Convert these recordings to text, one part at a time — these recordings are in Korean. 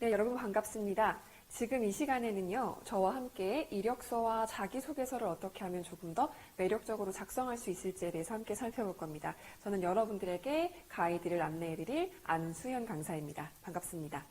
네, 여러분 반갑습니다. 지금 이 시간에는요, 저와 함께 이력서와 자기소개서를 어떻게 하면 조금 더 매력적으로 작성할 수 있을지에 대해서 함께 살펴볼 겁니다. 저는 여러분들에게 가이드를 안내해드릴 안수현 강사입니다. 반갑습니다.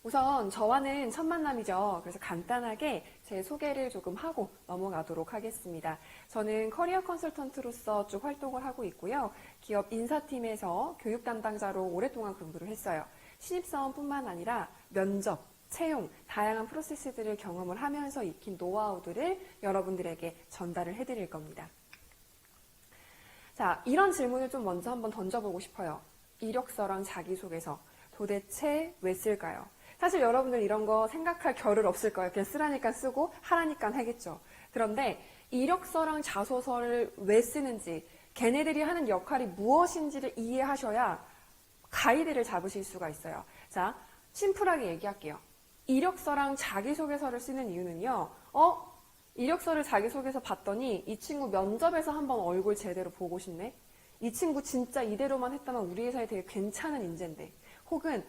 우선 저와는 첫 만남이죠. 그래서 간단하게 제 소개를 조금 하고 넘어가도록 하겠습니다. 저는 커리어 컨설턴트로서 쭉 활동을 하고 있고요. 기업 인사팀에서 교육 담당자로 오랫동안 근무를 했어요. 신입사원뿐만 아니라 면접, 채용, 다양한 프로세스들을 경험을 하면서 익힌 노하우들을 여러분들에게 전달을 해드릴 겁니다. 자, 이런 질문을 좀 먼저 한번 던져보고 싶어요. 이력서랑 자기소개서 도대체 왜 쓸까요? 사실 여러분들 이런 거 생각할 겨를 없을 거예요. 그냥 쓰라니까 쓰고 하라니까 하겠죠. 그런데 이력서랑 자소서를 왜 쓰는지, 걔네들이 하는 역할이 무엇인지를 이해하셔야 가이드를 잡으실 수가 있어요. 자, 심플하게 얘기할게요. 이력서랑 자기소개서를 쓰는 이유는요. 이력서를 자기소개서 봤더니 이 친구 면접에서 한번 얼굴 제대로 보고 싶네. 이 친구 진짜 이대로만 했다면 우리 회사에 되게 괜찮은 인재인데. 혹은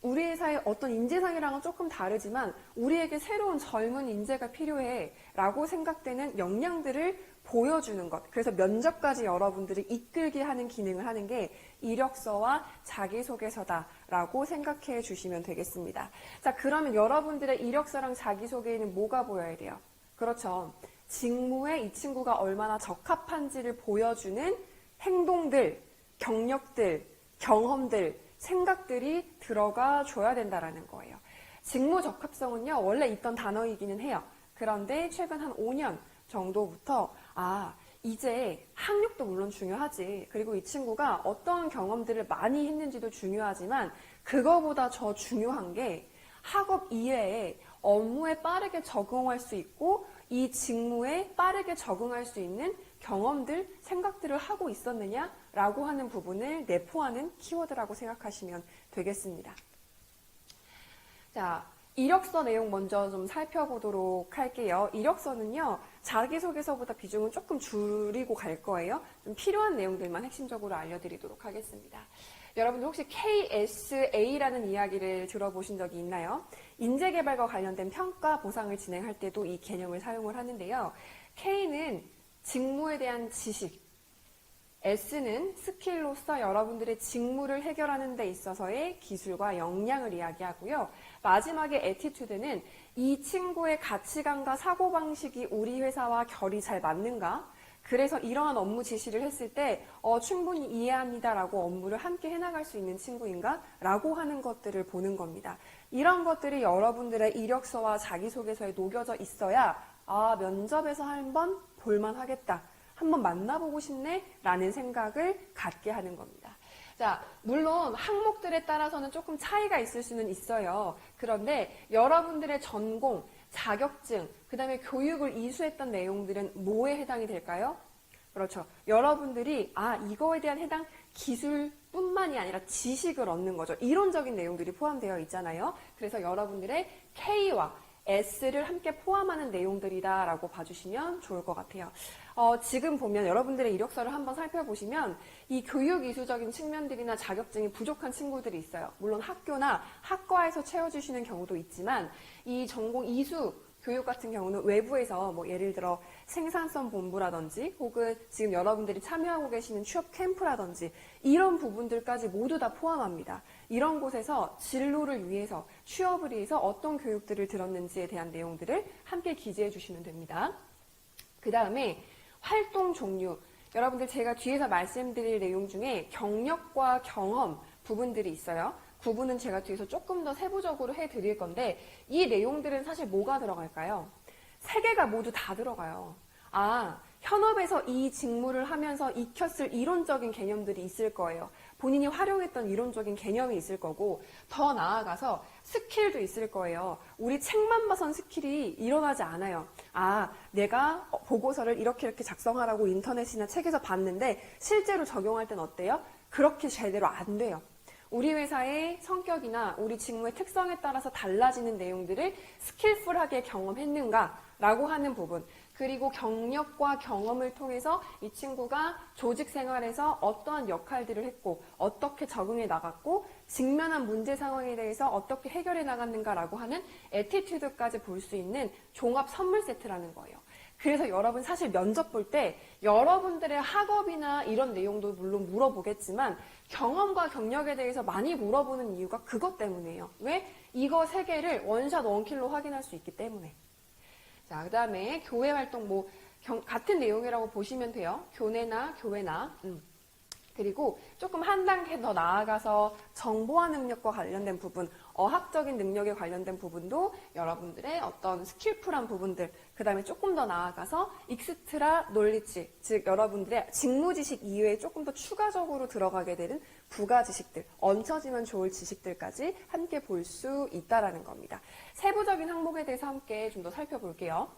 우리 회사의 어떤 인재상이랑은 조금 다르지만 우리에게 새로운 젊은 인재가 필요해 라고 생각되는 역량들을 보여주는 것. 그래서 면접까지 여러분들을 이끌게 하는 기능을 하는 게 이력서와 자기소개서다라고 생각해 주시면 되겠습니다. 자, 그러면 여러분들의 이력서랑 자기소개에는 뭐가 보여야 돼요? 그렇죠. 직무에 이 친구가 얼마나 적합한지를 보여주는 행동들, 경력들, 경험들, 생각들이 들어가 줘야 된다라는 거예요. 직무 적합성은요, 원래 있던 단어이기는 해요. 그런데 최근 한 5년 정도부터 이제 학력도 물론 중요하지. 그리고 이 친구가 어떤 경험들을 많이 했는지도 중요하지만 그거보다 더 중요한 게 학업 이외에 업무에 빠르게 적응할 수 있고 이 직무에 빠르게 적응할 수 있는 경험들, 생각들을 하고 있었느냐라고 하는 부분을 내포하는 키워드라고 생각하시면 되겠습니다. 자, 이력서 내용 먼저 좀 살펴보도록 할게요. 이력서는요, 자기소개서보다 비중은 조금 줄이고 갈 거예요. 좀 필요한 내용들만 핵심적으로 알려드리도록 하겠습니다. 여러분들 혹시 KSA라는 이야기를 들어보신 적이 있나요? 인재개발과 관련된 평가 보상을 진행할 때도 이 개념을 사용을 하는데요. K는 직무에 대한 지식, S는 스킬로서 여러분들의 직무를 해결하는 데 있어서의 기술과 역량을 이야기하고요. 마지막에 애티튜드는 이 친구의 가치관과 사고방식이 우리 회사와 결이 잘 맞는가? 그래서 이러한 업무 지시를 했을 때 충분히 이해합니다라고 업무를 함께 해나갈 수 있는 친구인가? 라고 하는 것들을 보는 겁니다. 이런 것들이 여러분들의 이력서와 자기소개서에 녹여져 있어야 면접에서 한번 볼만하겠다. 한번 만나보고 싶네? 라는 생각을 갖게 하는 겁니다. 자, 물론 항목들에 따라서는 조금 차이가 있을 수는 있어요. 그런데 여러분들의 전공, 자격증, 그 다음에 교육을 이수했던 내용들은 뭐에 해당이 될까요? 그렇죠. 여러분들이 이거에 대한 해당 기술뿐만이 아니라 지식을 얻는 거죠. 이론적인 내용들이 포함되어 있잖아요. 그래서 여러분들의 K와 S를 함께 포함하는 내용들이다라고 봐주시면 좋을 것 같아요. 지금 보면 여러분들의 이력서를 한번 살펴보시면 이 교육 이수적인 측면들이나 자격증이 부족한 친구들이 있어요. 물론 학교나 학과에서 채워주시는 경우도 있지만 이 전공 이수 교육 같은 경우는 외부에서 예를 들어 생산성 본부라든지 혹은 지금 여러분들이 참여하고 계시는 취업 캠프라든지 이런 부분들까지 모두 다 포함합니다. 이런 곳에서 진로를 위해서 취업을 위해서 어떤 교육들을 들었는지에 대한 내용들을 함께 기재해 주시면 됩니다. 그 다음에 활동 종류. 여러분들 제가 뒤에서 말씀드릴 내용 중에 경력과 경험 부분들이 있어요. 구분은 제가 뒤에서 조금 더 세부적으로 해드릴 건데 이 내용들은 사실 뭐가 들어갈까요? 세 개가 모두 다 들어가요. 현업에서 이 직무를 하면서 익혔을 이론적인 개념들이 있을 거예요. 본인이 활용했던 이론적인 개념이 있을 거고 더 나아가서 스킬도 있을 거예요. 우리 책만 봐선 스킬이 일어나지 않아요. 내가 보고서를 이렇게 작성하라고 인터넷이나 책에서 봤는데 실제로 적용할 땐 어때요? 그렇게 제대로 안 돼요. 우리 회사의 성격이나 우리 직무의 특성에 따라서 달라지는 내용들을 스킬풀하게 경험했는가 라고 하는 부분. 그리고 경력과 경험을 통해서 이 친구가 조직 생활에서 어떠한 역할들을 했고 어떻게 적응해 나갔고 직면한 문제 상황에 대해서 어떻게 해결해 나갔는가라고 하는 애티튜드까지 볼 수 있는 종합 선물 세트라는 거예요. 그래서 여러분 사실 면접 볼 때 여러분들의 학업이나 이런 내용도 물론 물어보겠지만 경험과 경력에 대해서 많이 물어보는 이유가 그것 때문이에요. 왜? 이거 세 개를 원샷 원킬로 확인할 수 있기 때문에. 자, 그 다음에 교회 활동 같은 내용이라고 보시면 돼요. 교내나 교회나. 그리고 조금 한 단계 더 나아가서 정보화 능력과 관련된 부분, 어학적인 능력에 관련된 부분도 여러분들의 어떤 스킬풀한 부분들, 그 다음에 조금 더 나아가서 익스트라 놀리지, 즉 여러분들의 직무 지식 이외에 조금 더 추가적으로 들어가게 되는 부가 지식들, 얹혀지면 좋을 지식들까지 함께 볼 수 있다라는 겁니다. 세부적인 항목에 대해서 함께 좀 더 살펴볼게요.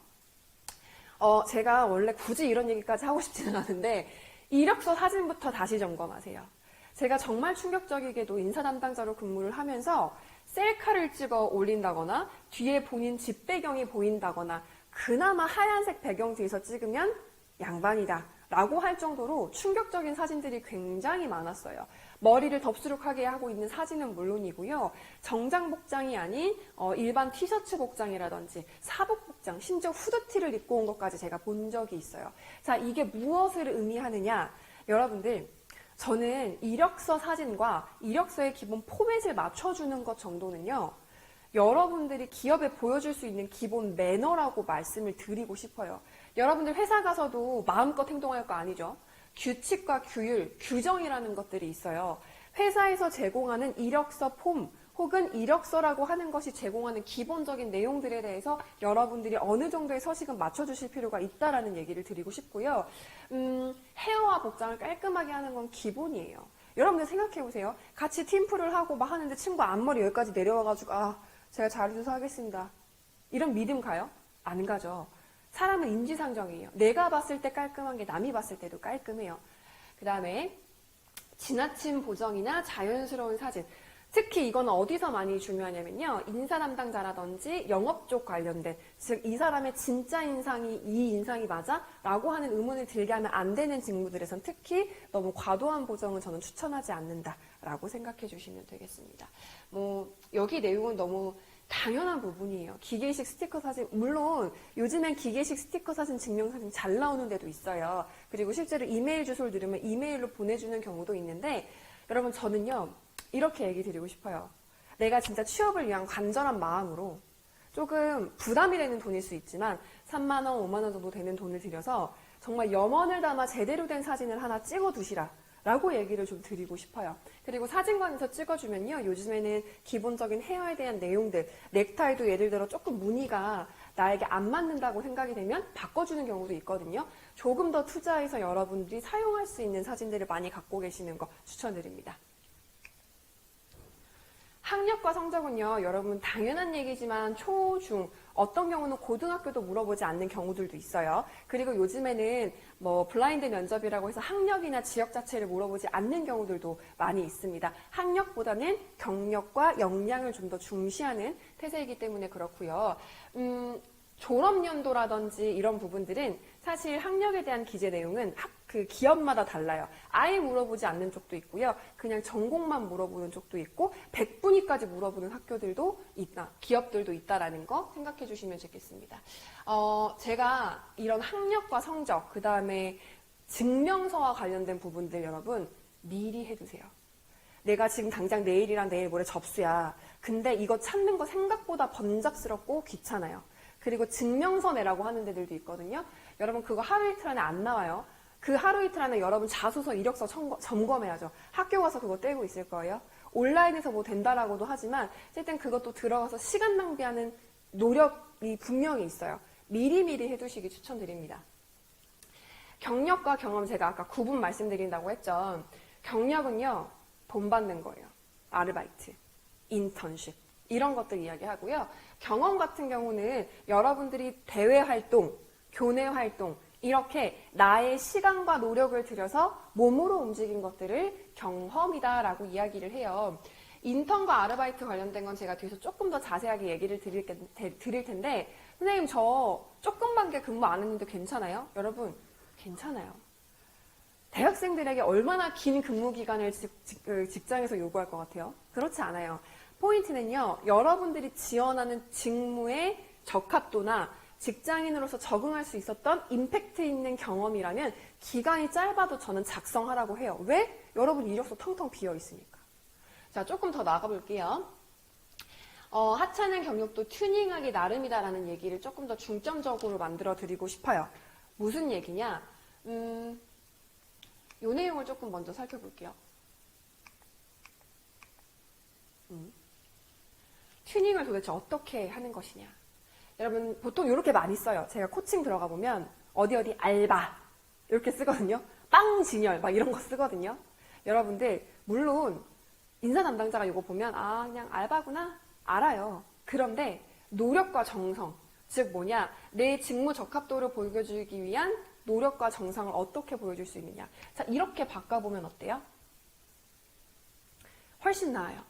제가 원래 굳이 이런 얘기까지 하고 싶지는 않은데 이력서 사진부터 다시 점검하세요. 제가 정말 충격적이게도 인사 담당자로 근무를 하면서 셀카를 찍어 올린다거나 뒤에 본인 집 배경이 보인다거나 그나마 하얀색 배경 뒤에서 찍으면 양반이다 라고 할 정도로 충격적인 사진들이 굉장히 많았어요. 머리를 덥수룩하게 하고 있는 사진은 물론이고요. 정장 복장이 아닌 일반 티셔츠 복장이라든지 사복 복장, 심지어 후드티를 입고 온 것까지 제가 본 적이 있어요. 자, 이게 무엇을 의미하느냐? 여러분들, 저는 이력서 사진과 이력서의 기본 포맷을 맞춰주는 것 정도는요. 여러분들이 기업에 보여줄 수 있는 기본 매너라고 말씀을 드리고 싶어요. 여러분들 회사 가서도 마음껏 행동할 거 아니죠? 규칙과 규율, 규정이라는 것들이 있어요. 회사에서 제공하는 이력서 폼 혹은 이력서라고 하는 것이 제공하는 기본적인 내용들에 대해서 여러분들이 어느 정도의 서식은 맞춰주실 필요가 있다라는 얘기를 드리고 싶고요. 헤어와 복장을 깔끔하게 하는 건 기본이에요. 여러분들 생각해보세요. 같이 팀플을 하고 막 하는데 친구 앞머리 여기까지 내려와가지고 제가 잘해줘서 하겠습니다. 이런 믿음 가요? 안 가죠. 사람은 인지상정이에요. 내가 봤을 때 깔끔한 게 남이 봤을 때도 깔끔해요. 그 다음에 지나친 보정이나 자연스러운 사진. 특히 이건 어디서 많이 중요하냐면요. 인사 담당자라든지 영업 쪽 관련된, 즉 이 사람의 진짜 인상이 이 인상이 맞아? 라고 하는 의문을 들게 하면 안 되는 직무들에선 특히 너무 과도한 보정은 저는 추천하지 않는다 라고 생각해 주시면 되겠습니다. 여기 내용은 너무 당연한 부분이에요. 기계식 스티커 사진, 물론 요즘엔 기계식 스티커 사진, 증명사진 잘 나오는 데도 있어요. 그리고 실제로 이메일 주소를 누르면 이메일로 보내주는 경우도 있는데 여러분 저는요. 이렇게 얘기 드리고 싶어요. 내가 진짜 취업을 위한 간절한 마음으로 조금 부담이 되는 돈일 수 있지만 3만 원, 5만 원 정도 되는 돈을 들여서 정말 염원을 담아 제대로 된 사진을 하나 찍어 두시라 라고 얘기를 좀 드리고 싶어요. 그리고 사진관에서 찍어주면요. 요즘에는 기본적인 헤어에 대한 내용들, 넥타이도 예를 들어 조금 무늬가 나에게 안 맞는다고 생각이 되면 바꿔주는 경우도 있거든요. 조금 더 투자해서 여러분들이 사용할 수 있는 사진들을 많이 갖고 계시는 거 추천드립니다. 학력과 성적은요, 여러분 당연한 얘기지만 초, 중, 어떤 경우는 고등학교도 물어보지 않는 경우들도 있어요. 그리고 요즘에는 블라인드 면접이라고 해서 학력이나 지역 자체를 물어보지 않는 경우들도 많이 있습니다. 학력보다는 경력과 역량을 좀 더 중시하는 태세이기 때문에 그렇고요. 졸업연도라든지 이런 부분들은 사실 학력에 대한 기재 내용은 그 기업마다 달라요. 아예 물어보지 않는 쪽도 있고요. 그냥 전공만 물어보는 쪽도 있고 100분위까지 물어보는 학교들도 있다. 기업들도 있다라는 거 생각해 주시면 좋겠습니다. 제가 이런 학력과 성적, 그 다음에 증명서와 관련된 부분들 여러분 미리 해두세요. 내가 지금 당장 내일이랑 내일 모레 접수야. 근데 이거 찾는 거 생각보다 번잡스럽고 귀찮아요. 그리고 증명서 내라고 하는 데들도 있거든요. 여러분 그거 하루 이틀 안에 안 나와요. 그 하루 이틀 안에 여러분 자소서, 이력서 점검해야죠. 학교 가서 그거 떼고 있을 거예요. 온라인에서 된다라고도 하지만 어쨌든 그것도 들어가서 시간 낭비하는 노력이 분명히 있어요. 미리미리 해두시기 추천드립니다. 경력과 경험 제가 아까 구분 말씀드린다고 했죠. 경력은요. 돈 받는 거예요. 아르바이트, 인턴십 이런 것들 이야기하고요. 경험 같은 경우는 여러분들이 대외 활동, 교내 활동 이렇게 나의 시간과 노력을 들여서 몸으로 움직인 것들을 경험이다라고 이야기를 해요. 인턴과 아르바이트 관련된 건 제가 뒤에서 조금 더 자세하게 얘기를 드릴 텐데 선생님 저 조금밖에 근무 안 했는데 괜찮아요? 여러분 괜찮아요. 대학생들에게 얼마나 긴 근무 기간을 직장에서 요구할 것 같아요? 그렇지 않아요. 포인트는요, 여러분들이 지원하는 직무의 적합도나 직장인으로서 적응할 수 있었던 임팩트 있는 경험이라면 기간이 짧아도 저는 작성하라고 해요. 왜? 여러분 이력서 텅텅 비어 있으니까. 자, 조금 더 나가 볼게요. 하찮은 경력도 튜닝하기 나름이다라는 얘기를 조금 더 중점적으로 만들어 드리고 싶어요. 무슨 얘기냐? 이 내용을 조금 먼저 살펴볼게요. 튜닝을 도대체 어떻게 하는 것이냐. 여러분 보통 이렇게 많이 써요. 제가 코칭 들어가 보면 어디 알바 이렇게 쓰거든요. 빵진열 막 이런 거 쓰거든요. 여러분들 물론 인사 담당자가 이거 보면 아 그냥 알바구나 알아요. 그런데 노력과 정성, 즉 뭐냐, 내 직무 적합도를 보여주기 위한 노력과 정성을 어떻게 보여줄 수 있느냐. 자, 이렇게 바꿔보면 어때요? 훨씬 나아요.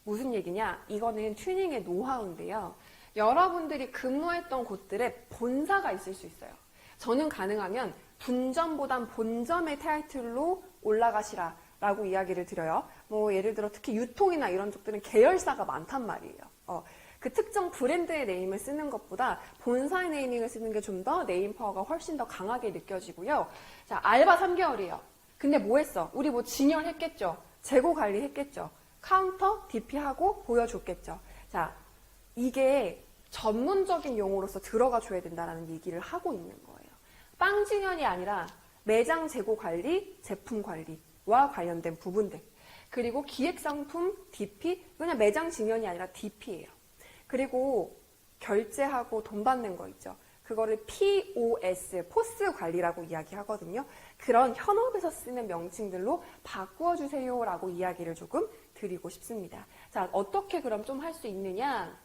무슨 얘기냐? 이거는 튜닝의 노하우인데요. 여러분들이 근무했던 곳들에 본사가 있을 수 있어요. 저는 가능하면 분점보단 본점의 타이틀로 올라가시라 라고 이야기를 드려요. 뭐 예를 들어 특히 유통이나 이런 쪽들은 계열사가 많단 말이에요. 그 특정 브랜드의 네임을 쓰는 것보다 본사의 네이밍을 쓰는 게 좀 더 네임 파워가 훨씬 더 강하게 느껴지고요. 자, 알바 3개월이에요. 근데 뭐 했어? 우리 뭐 진열했겠죠? 재고 관리했겠죠? 카운터, DP하고 보여줬겠죠? 자, 이게 전문적인 용어로서 들어가 줘야 된다는 얘기를 하고 있는 거예요. 빵 진열이 아니라 매장 재고 관리, 제품 관리와 관련된 부분들. 그리고 기획상품 DP, 그냥 매장 진열이 아니라 DP예요. 그리고 결제하고 돈 받는 거 있죠. 그거를 POS, 포스 관리라고 이야기하거든요. 그런 현업에서 쓰는 명칭들로 바꾸어주세요라고 이야기를 조금 드리고 싶습니다. 자, 어떻게 그럼 좀 할 수 있느냐?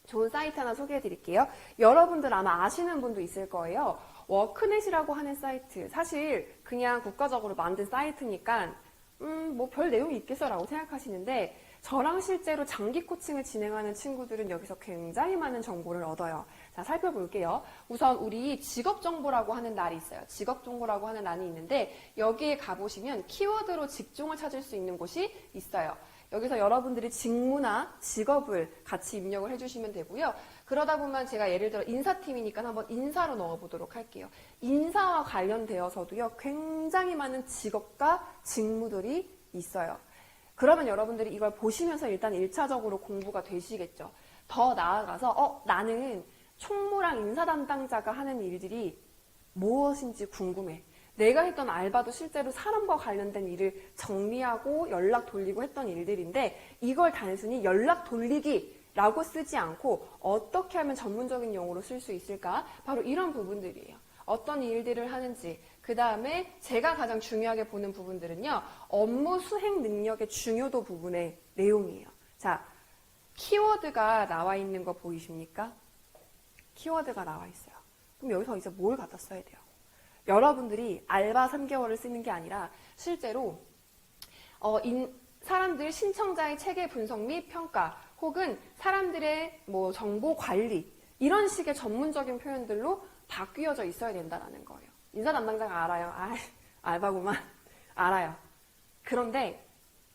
좋은 사이트 하나 소개해 드릴게요. 여러분들 아마 아시는 분도 있을 거예요. 워크넷이라고 하는 사이트. 사실 그냥 국가적으로 만든 사이트니까 뭐 별 내용이 있겠어라고 생각하시는데 저랑 실제로 장기 코칭을 진행하는 친구들은 여기서 굉장히 많은 정보를 얻어요. 자, 살펴볼게요. 우선 우리 직업정보라고 하는 날이 있어요. 직업정보라고 하는欄이 있는데 여기에 가보시면 키워드로 직종을 찾을 수 있는 곳이 있어요. 여기서 여러분들이 직무나 직업을 같이 입력을 해주시면 되고요. 그러다 보면 제가 예를 들어 인사팀이니까 한번 인사로 넣어보도록 할게요. 인사와 관련되어서도요, 굉장히 많은 직업과 직무들이 있어요. 그러면 여러분들이 이걸 보시면서 일단 1차적으로 공부가 되시겠죠. 더 나아가서 나는 총무랑 인사 담당자가 하는 일들이 무엇인지 궁금해. 내가 했던 알바도 실제로 사람과 관련된 일을 정리하고 연락 돌리고 했던 일들인데 이걸 단순히 연락 돌리기라고 쓰지 않고 어떻게 하면 전문적인 용어로 쓸 수 있을까? 바로 이런 부분들이에요. 어떤 일들을 하는지, 그 다음에 제가 가장 중요하게 보는 부분들은요, 업무 수행 능력의 중요도 부분의 내용이에요. 자, 키워드가 나와 있는 거 보이십니까? 키워드가 나와 있어요. 그럼 여기서 이제 뭘 갖다 써야 돼요? 여러분들이 알바 3개월을 쓰는 게 아니라 실제로 사람들 신청자의 체계 분석 및 평가 혹은 사람들의 뭐 정보 관리 이런 식의 전문적인 표현들로 바뀌어져 있어야 된다는 거예요. 인사 담당자가 알아요. 알바구만. 알아요. 그런데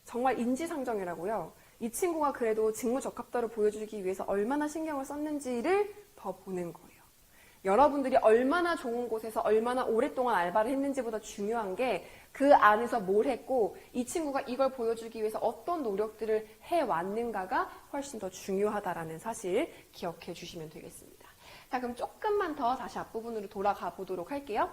정말 인지상정이라고요. 이 친구가 그래도 직무 적합도를 보여주기 위해서 얼마나 신경을 썼는지를 더 보는 거예요. 여러분들이 얼마나 좋은 곳에서 얼마나 오랫동안 알바를 했는지보다 중요한 게 그 안에서 뭘 했고 이 친구가 이걸 보여주기 위해서 어떤 노력들을 해왔는가가 훨씬 더 중요하다라는 사실 기억해 주시면 되겠습니다. 자, 그럼 조금만 더 다시 앞부분으로 돌아가 보도록 할게요.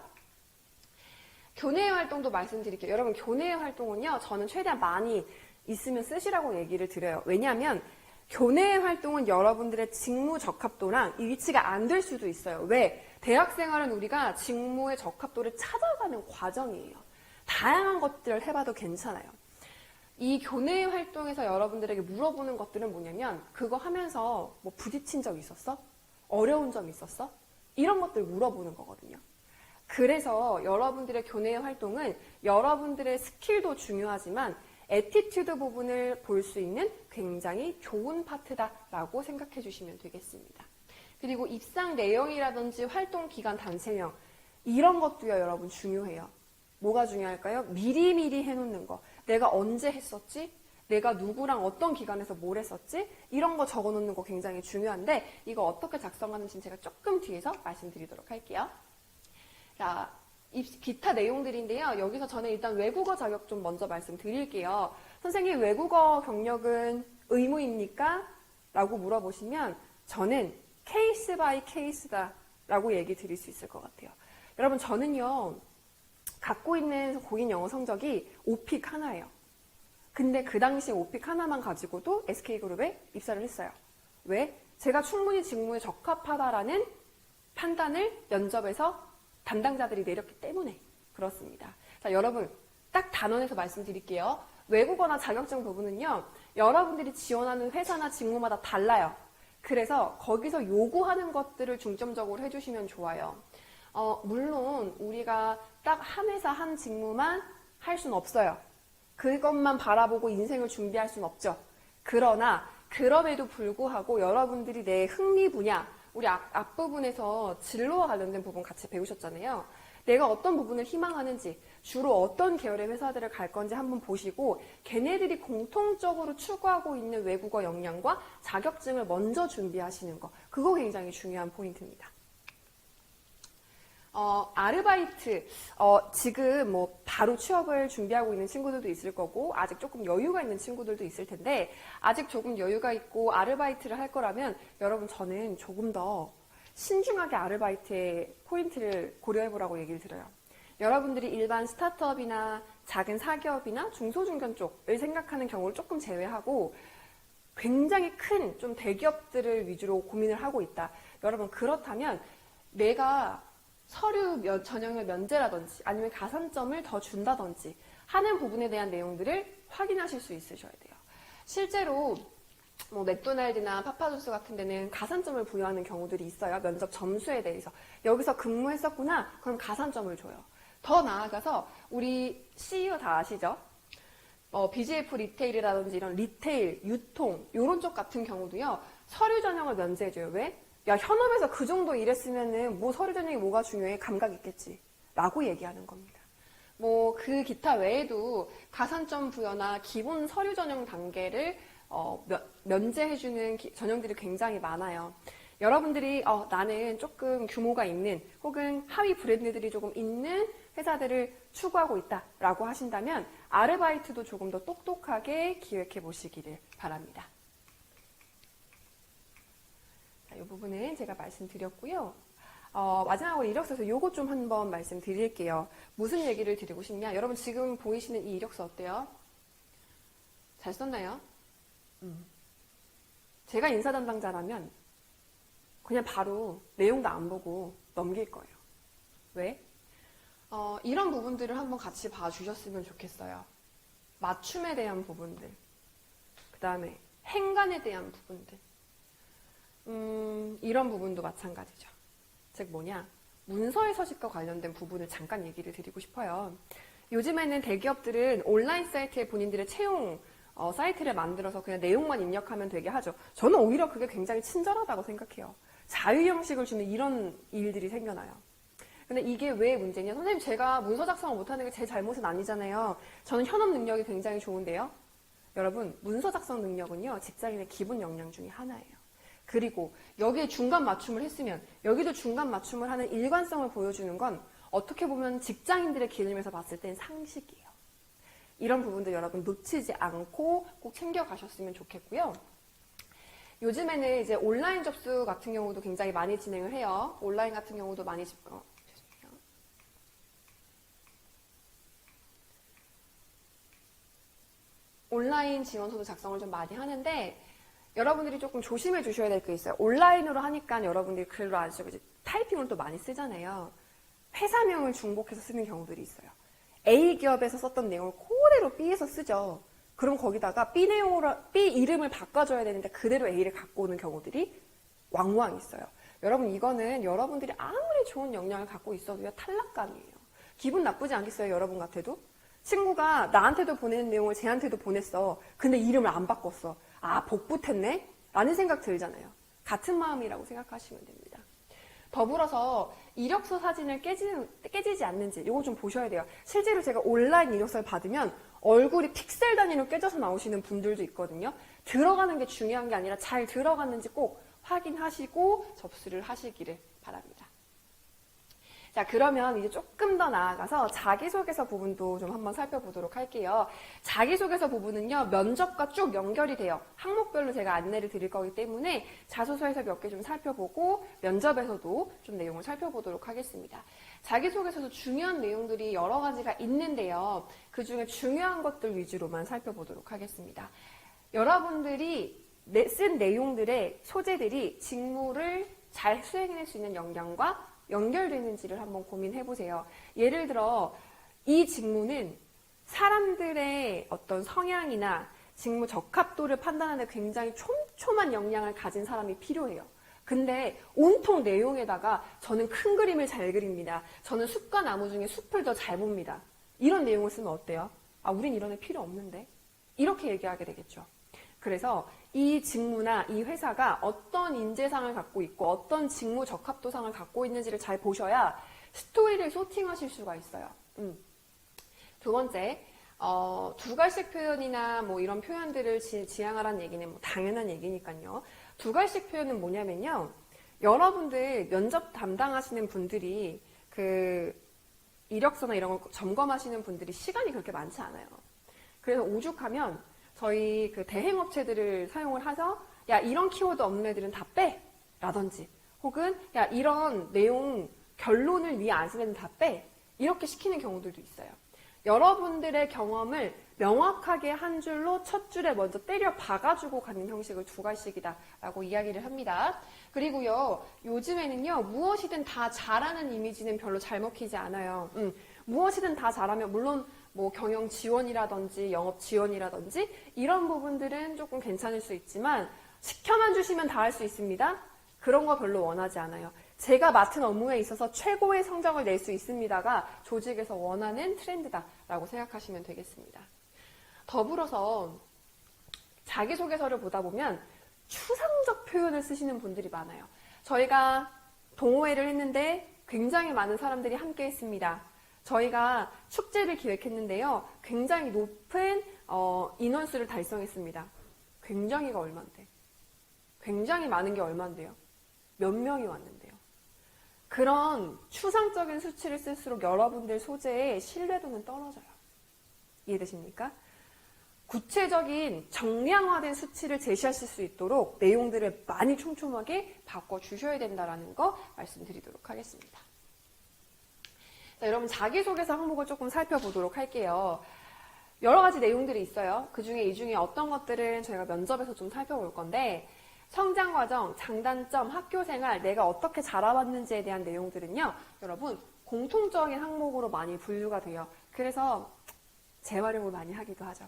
교내 활동도 말씀드릴게요. 여러분, 교내 활동은요, 저는 최대한 많이 있으면 쓰시라고 얘기를 드려요. 왜냐하면 교내 활동은 여러분들의 직무 적합도랑 이 위치가 안 될 수도 있어요. 왜? 대학생활은 우리가 직무의 적합도를 찾아가는 과정이에요. 다양한 것들을 해봐도 괜찮아요. 이 교내 활동에서 여러분들에게 물어보는 것들은 뭐냐면 그거 하면서 뭐 부딪힌 적 있었어? 어려운 점 있었어? 이런 것들 물어보는 거거든요. 그래서 여러분들의 교내 활동은 여러분들의 스킬도 중요하지만 애티튜드 부분을 볼 수 있는 굉장히 좋은 파트다라고 생각해 주시면 되겠습니다. 그리고 입상 내용이라든지 활동 기간 단체명 이런 것도요 여러분 중요해요. 뭐가 중요할까요? 미리미리 해놓는 거. 내가 언제 했었지? 내가 누구랑 어떤 기간에서 뭘 했었지? 이런 거 적어놓는 거 굉장히 중요한데 이거 어떻게 작성하는지 제가 조금 뒤에서 말씀드리도록 할게요. 자, 기타 내용들인데요. 여기서 저는 일단 외국어 자격 좀 먼저 말씀드릴게요. 선생님 외국어 경력은 의무입니까? 라고 물어보시면 저는 케이스 바이 케이스다 라고 얘기 드릴 수 있을 것 같아요. 여러분 저는요 갖고 있는 고인 영어 성적이 5픽 하나예요. 근데 그 당시에 5픽 하나만 가지고도 SK그룹에 입사를 했어요. 왜? 제가 충분히 직무에 적합하다라는 판단을 면접에서 담당자들이 내렸기 때문에 그렇습니다. 자, 여러분 딱 단원에서 말씀드릴게요. 외국어나 자격증 부분은요. 여러분들이 지원하는 회사나 직무마다 달라요. 그래서 거기서 요구하는 것들을 중점적으로 해주시면 좋아요. 물론 우리가 딱 한 회사 한 직무만 할 수는 없어요. 그것만 바라보고 인생을 준비할 수는 없죠. 그러나 그럼에도 불구하고 여러분들이 내 흥미 분야, 우리 앞부분에서 진로와 관련된 부분 같이 배우셨잖아요. 내가 어떤 부분을 희망하는지, 주로 어떤 계열의 회사들을 갈 건지 한번 보시고 걔네들이 공통적으로 추구하고 있는 외국어 역량과 자격증을 먼저 준비하시는 거. 그거 굉장히 중요한 포인트입니다. 아르바이트, 지금 뭐 바로 취업을 준비하고 있는 친구들도 있을 거고 아직 조금 여유가 있는 친구들도 있을 텐데 아직 조금 여유가 있고 아르바이트를 할 거라면 여러분 저는 조금 더 신중하게 아르바이트의 포인트를 고려해보라고 얘기를 드려요. 여러분들이 일반 스타트업이나 작은 사기업이나 중소중견 쪽을 생각하는 경우를 조금 제외하고 굉장히 큰 좀 대기업들을 위주로 고민을 하고 있다. 여러분 그렇다면 내가 서류 전형의 면제라든지 아니면 가산점을 더 준다든지 하는 부분에 대한 내용들을 확인하실 수 있으셔야 돼요. 실제로 뭐 맥도날드나 파파조스 같은 데는 가산점을 부여하는 경우들이 있어요. 면접 점수에 대해서. 여기서 근무했었구나? 그럼 가산점을 줘요. 더 나아가서 우리 CEO 다 아시죠? BGF 리테일이라든지 이런 리테일, 유통 이런 쪽 같은 경우도요. 서류 전형을 면제해줘요. 왜? 야, 현업에서 그 정도 일했으면은 뭐 서류 전형이 뭐가 중요해? 감각 있겠지. 라고 얘기하는 겁니다. 뭐 그 기타 외에도 가산점 부여나 기본 서류 전형 단계를 면제해주는 전형들이 굉장히 많아요. 여러분들이 나는 조금 규모가 있는 혹은 하위 브랜드들이 조금 있는 회사들을 추구하고 있다라고 하신다면 아르바이트도 조금 더 똑똑하게 기획해 보시기를 바랍니다. 이 부분은 제가 말씀드렸고요. 마지막으로 이력서에서 요거 좀 한번 말씀드릴게요. 무슨 얘기를 드리고 싶냐? 여러분 지금 보이시는 이 이력서 어때요? 잘 썼나요? 제가 인사 담당자라면 그냥 바로 내용도 안 보고 넘길 거예요. 왜? 이런 부분들을 한번 같이 봐주셨으면 좋겠어요. 맞춤에 대한 부분들, 그 다음에 행간에 대한 부분들, 이런 부분도 마찬가지죠. 즉 뭐냐, 문서의 서식과 관련된 부분을 잠깐 얘기를 드리고 싶어요. 요즘에는 대기업들은 온라인 사이트에 본인들의 채용 사이트를 만들어서 그냥 내용만 입력하면 되게 하죠. 저는 오히려 그게 굉장히 친절하다고 생각해요. 자유 형식을 주는 이런 일들이 생겨나요. 근데 이게 왜 문제냐? 선생님 제가 문서 작성을 못하는 게 제 잘못은 아니잖아요. 저는 현업 능력이 굉장히 좋은데요. 여러분 문서 작성 능력은요 직장인의 기본 역량 중에 하나예요. 그리고 여기에 중간 맞춤을 했으면 여기도 중간 맞춤을 하는 일관성을 보여주는 건 어떻게 보면 직장인들의 기준에서 봤을 땐 상식이에요. 이런 부분들 여러분 놓치지 않고 꼭 챙겨가셨으면 좋겠고요. 요즘에는 이제 온라인 접수 같은 경우도 굉장히 많이 진행을 해요. 온라인 같은 경우도 많이 죄송해요. 온라인 지원서도 작성을 좀 많이 하는데 여러분들이 조금 조심해 주셔야 될 게 있어요. 온라인으로 하니까 여러분들이 글로 안 쓰고 이제 타이핑을 또 많이 쓰잖아요. 회사명을 중복해서 쓰는 경우들이 있어요. A 기업에서 썼던 내용을 그대로 B에서 쓰죠. 그럼 거기다가 B 이름을 바꿔줘야 되는데 그대로 A를 갖고 오는 경우들이 왕왕 있어요. 여러분 이거는 여러분들이 아무리 좋은 역량을 갖고 있어도요 탈락감이에요. 기분 나쁘지 않겠어요? 여러분 같아도? 친구가 나한테도 보내는 내용을 쟤한테도 보냈어. 근데 이름을 안 바꿨어. 아 복붙했네? 라는 생각 들잖아요. 같은 마음이라고 생각하시면 됩니다. 더불어서 이력서 사진을 깨지지 않는지 이거 좀 보셔야 돼요. 실제로 제가 온라인 이력서를 받으면 얼굴이 픽셀 단위로 깨져서 나오시는 분들도 있거든요. 들어가는 게 중요한 게 아니라 잘 들어갔는지 꼭 확인하시고 접수를 하시기를 바랍니다. 자, 그러면 이제 조금 더 나아가서 자기소개서 부분도 좀 한번 살펴보도록 할게요. 자기소개서 부분은요, 면접과 쭉 연결이 돼요. 항목별로 제가 안내를 드릴 거기 때문에 자소서에서 몇 개 좀 살펴보고 면접에서도 좀 내용을 살펴보도록 하겠습니다. 자기소개서도 중요한 내용들이 여러 가지가 있는데요. 그 중에 중요한 것들 위주로만 살펴보도록 하겠습니다. 여러분들이 쓴 내용들의 소재들이 직무를 잘 수행해낼 수 있는 역량과 연결되는지를 한번 고민해보세요. 예를 들어 이 직무는 사람들의 어떤 성향이나 직무 적합도를 판단하는 데 굉장히 촘촘한 역량을 가진 사람이 필요해요. 근데 온통 내용에다가 저는 큰 그림을 잘 그립니다. 저는 숲과 나무 중에 숲을 더 잘 봅니다. 이런 내용을 쓰면 어때요? 아, 우린 이런 애 필요 없는데? 이렇게 얘기하게 되겠죠. 그래서 이 직무나 이 회사가 어떤 인재상을 갖고 있고 어떤 직무 적합도상을 갖고 있는지를 잘 보셔야 스토리를 소팅하실 수가 있어요. 두 번째, 두갈식 표현이나 뭐 이런 표현들을 지향하라는 얘기는 뭐 당연한 얘기니까요. 두갈식 표현은 뭐냐면요. 여러분들 면접 담당하시는 분들이 그 이력서나 이런 거 점검하시는 분들이 시간이 그렇게 많지 않아요. 그래서 오죽하면 저희 그 대행업체들을 사용을 해서 야, 이런 키워드 없는 애들은 다 빼! 라든지 혹은 야, 이런 내용 결론을 위에 안 쓰는 애들은 다 빼! 이렇게 시키는 경우들도 있어요. 여러분들의 경험을 명확하게 한 줄로 첫 줄에 먼저 때려 박아주고 가는 형식을 두갈식이다 라고 이야기를 합니다. 그리고요, 요즘에는요, 무엇이든 다 잘하는 이미지는 별로 잘 먹히지 않아요. 무엇이든 다 잘하면 물론 뭐 경영 지원이라든지 영업 지원이라든지 이런 부분들은 조금 괜찮을 수 있지만 시켜만 주시면 다 할 수 있습니다. 그런 거 별로 원하지 않아요. 제가 맡은 업무에 있어서 최고의 성적을 낼 수 있습니다가 조직에서 원하는 트렌드다라고 생각하시면 되겠습니다. 더불어서 자기소개서를 보다 보면 추상적 표현을 쓰시는 분들이 많아요. 저희가 동호회를 했는데 굉장히 많은 사람들이 함께 했습니다. 저희가 축제를 기획했는데요. 굉장히 높은 인원수를 달성했습니다. 굉장히가 얼만데? 굉장히 많은 게 얼만데요? 몇 명이 왔는데요? 그런 추상적인 수치를 쓸수록 여러분들 소재의 신뢰도는 떨어져요. 이해되십니까? 구체적인 정량화된 수치를 제시하실 수 있도록 내용들을 많이 촘촘하게 바꿔주셔야 된다는 거 말씀드리도록 하겠습니다. 자, 여러분 자기소개서 항목을 조금 살펴보도록 할게요. 여러 가지 내용들이 있어요. 그 중에 이 중에 어떤 것들은 저희가 면접에서 좀 살펴볼 건데 성장과정, 장단점, 학교생활, 내가 어떻게 자라왔는지에 대한 내용들은요. 여러분 공통적인 항목으로 많이 분류가 돼요. 그래서 재활용을 많이 하기도 하죠.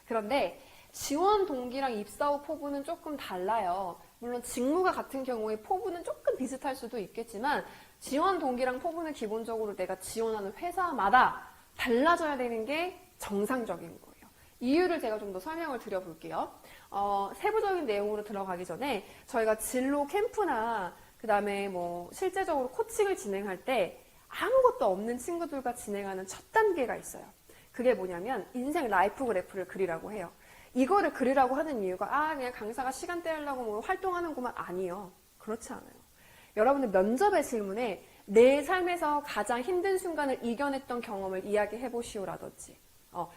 그런데 지원 동기랑 입사 후 포부는 조금 달라요. 물론 직무가 같은 경우에 포부는 조금 비슷할 수도 있겠지만 지원 동기랑 포부는 기본적으로 내가 지원하는 회사마다 달라져야 되는 게 정상적인 거예요. 이유를 제가 좀 더 설명을 드려볼게요. 세부적인 내용으로 들어가기 전에 저희가 진로 캠프나 그 다음에 뭐 실제적으로 코칭을 진행할 때 아무것도 없는 친구들과 진행하는 첫 단계가 있어요. 그게 뭐냐면 인생 라이프 그래프를 그리라고 해요. 이거를 그리라고 하는 이유가 그냥 강사가 시간 때우려고 뭐 활동하는구만 아니요. 그렇지 않아요. 여러분들 면접의 질문에 내 삶에서 가장 힘든 순간을 이겨냈던 경험을 이야기해 보시오라든지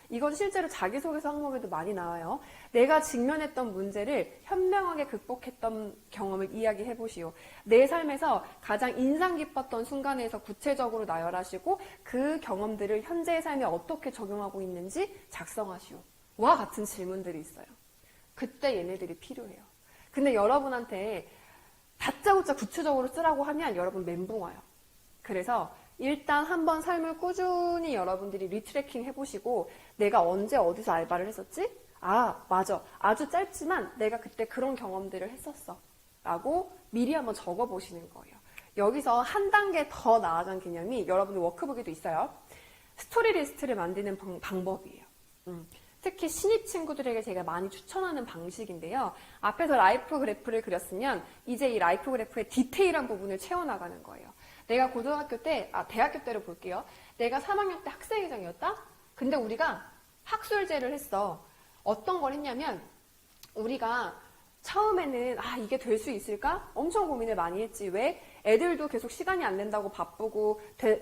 이건 실제로 자기소개서 항목에도 많이 나와요. 내가 직면했던 문제를 현명하게 극복했던 경험을 이야기해 보시오. 내 삶에서 가장 인상 깊었던 순간에서 구체적으로 나열하시고 그 경험들을 현재의 삶에 어떻게 적용하고 있는지 작성하시오. 와 같은 질문들이 있어요. 그때 얘네들이 필요해요. 근데 여러분한테 다짜고짜 구체적으로 쓰라고 하면 여러분 멘붕 와요. 그래서 일단 한번 삶을 꾸준히 여러분들이 리트래킹 해보시고 내가 언제 어디서 알바를 했었지? 맞아. 아주 짧지만 내가 그때 그런 경험들을 했었어. 라고 미리 한번 적어보시는 거예요. 여기서 한 단계 더 나아간 개념이 여러분들 워크북에도 있어요. 스토리 리스트를 만드는 방법이에요. 특히 신입 친구들에게 제가 많이 추천하는 방식인데요. 앞에서 라이프 그래프를 그렸으면 이제 이 라이프 그래프의 디테일한 부분을 채워나가는 거예요. 내가 고등학교 때, 대학교 때를 볼게요. 내가 3학년 때 학생회장이었다? 근데 우리가 학술제를 했어. 어떤 걸 했냐면 우리가 처음에는 이게 될 수 있을까? 엄청 고민을 많이 했지. 왜? 애들도 계속 시간이 안 된다고 바쁘고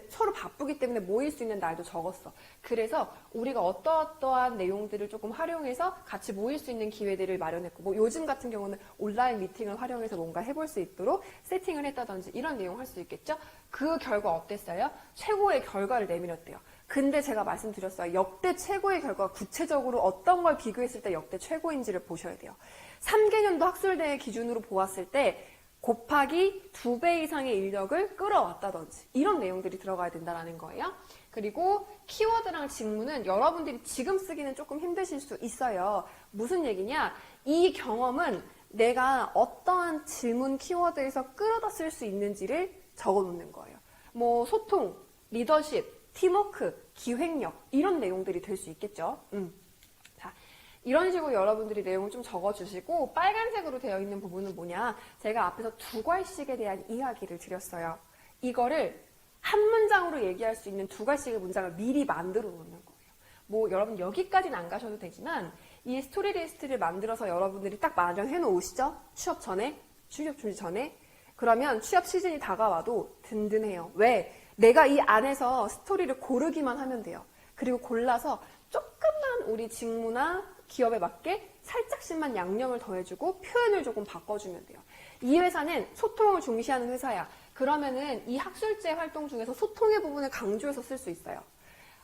서로 바쁘기 때문에 모일 수 있는 날도 적었어. 그래서 우리가 어떠한 내용들을 조금 활용해서 같이 모일 수 있는 기회들을 마련했고 뭐 요즘 같은 경우는 온라인 미팅을 활용해서 뭔가 해볼 수 있도록 세팅을 했다든지 이런 내용 할 수 있겠죠? 그 결과 어땠어요? 최고의 결과를 내밀었대요. 근데 제가 말씀드렸어요. 역대 최고의 결과가 구체적으로 어떤 걸 비교했을 때 역대 최고인지를 보셔야 돼요. 3개년도 학술대회 기준으로 보았을 때 곱하기 2배 이상의 인력을 끌어왔다든지 이런 내용들이 들어가야 된다는 거예요. 그리고 키워드랑 직문은 여러분들이 지금 쓰기는 조금 힘드실 수 있어요. 무슨 얘기냐? 이 경험은 내가 어떠한 질문 키워드에서 끌어다 쓸 수 있는지를 적어 놓는 거예요. 뭐 소통, 리더십, 팀워크, 기획력 이런 내용들이 될 수 있겠죠. 자, 이런 식으로 여러분들이 내용을 좀 적어주시고 빨간색으로 되어 있는 부분은 뭐냐? 제가 앞에서 두괄식에 대한 이야기를 드렸어요. 이거를 한 문장으로 얘기할 수 있는 두괄식의 문장을 미리 만들어 놓는 거예요. 뭐 여러분 여기까지는 안 가셔도 되지만 이 스토리 리스트를 만들어서 여러분들이 딱 마련해 놓으시죠? 취업 전에, 취업 준비 전에. 그러면 취업 시즌이 다가와도 든든해요. 왜? 내가 이 안에서 스토리를 고르기만 하면 돼요. 그리고 골라서 조금만 우리 직무나 기업에 맞게 살짝씩만 양념을 더해주고 표현을 조금 바꿔주면 돼요. 이 회사는 소통을 중시하는 회사야. 그러면은 이 학술제 활동 중에서 소통의 부분을 강조해서 쓸 수 있어요.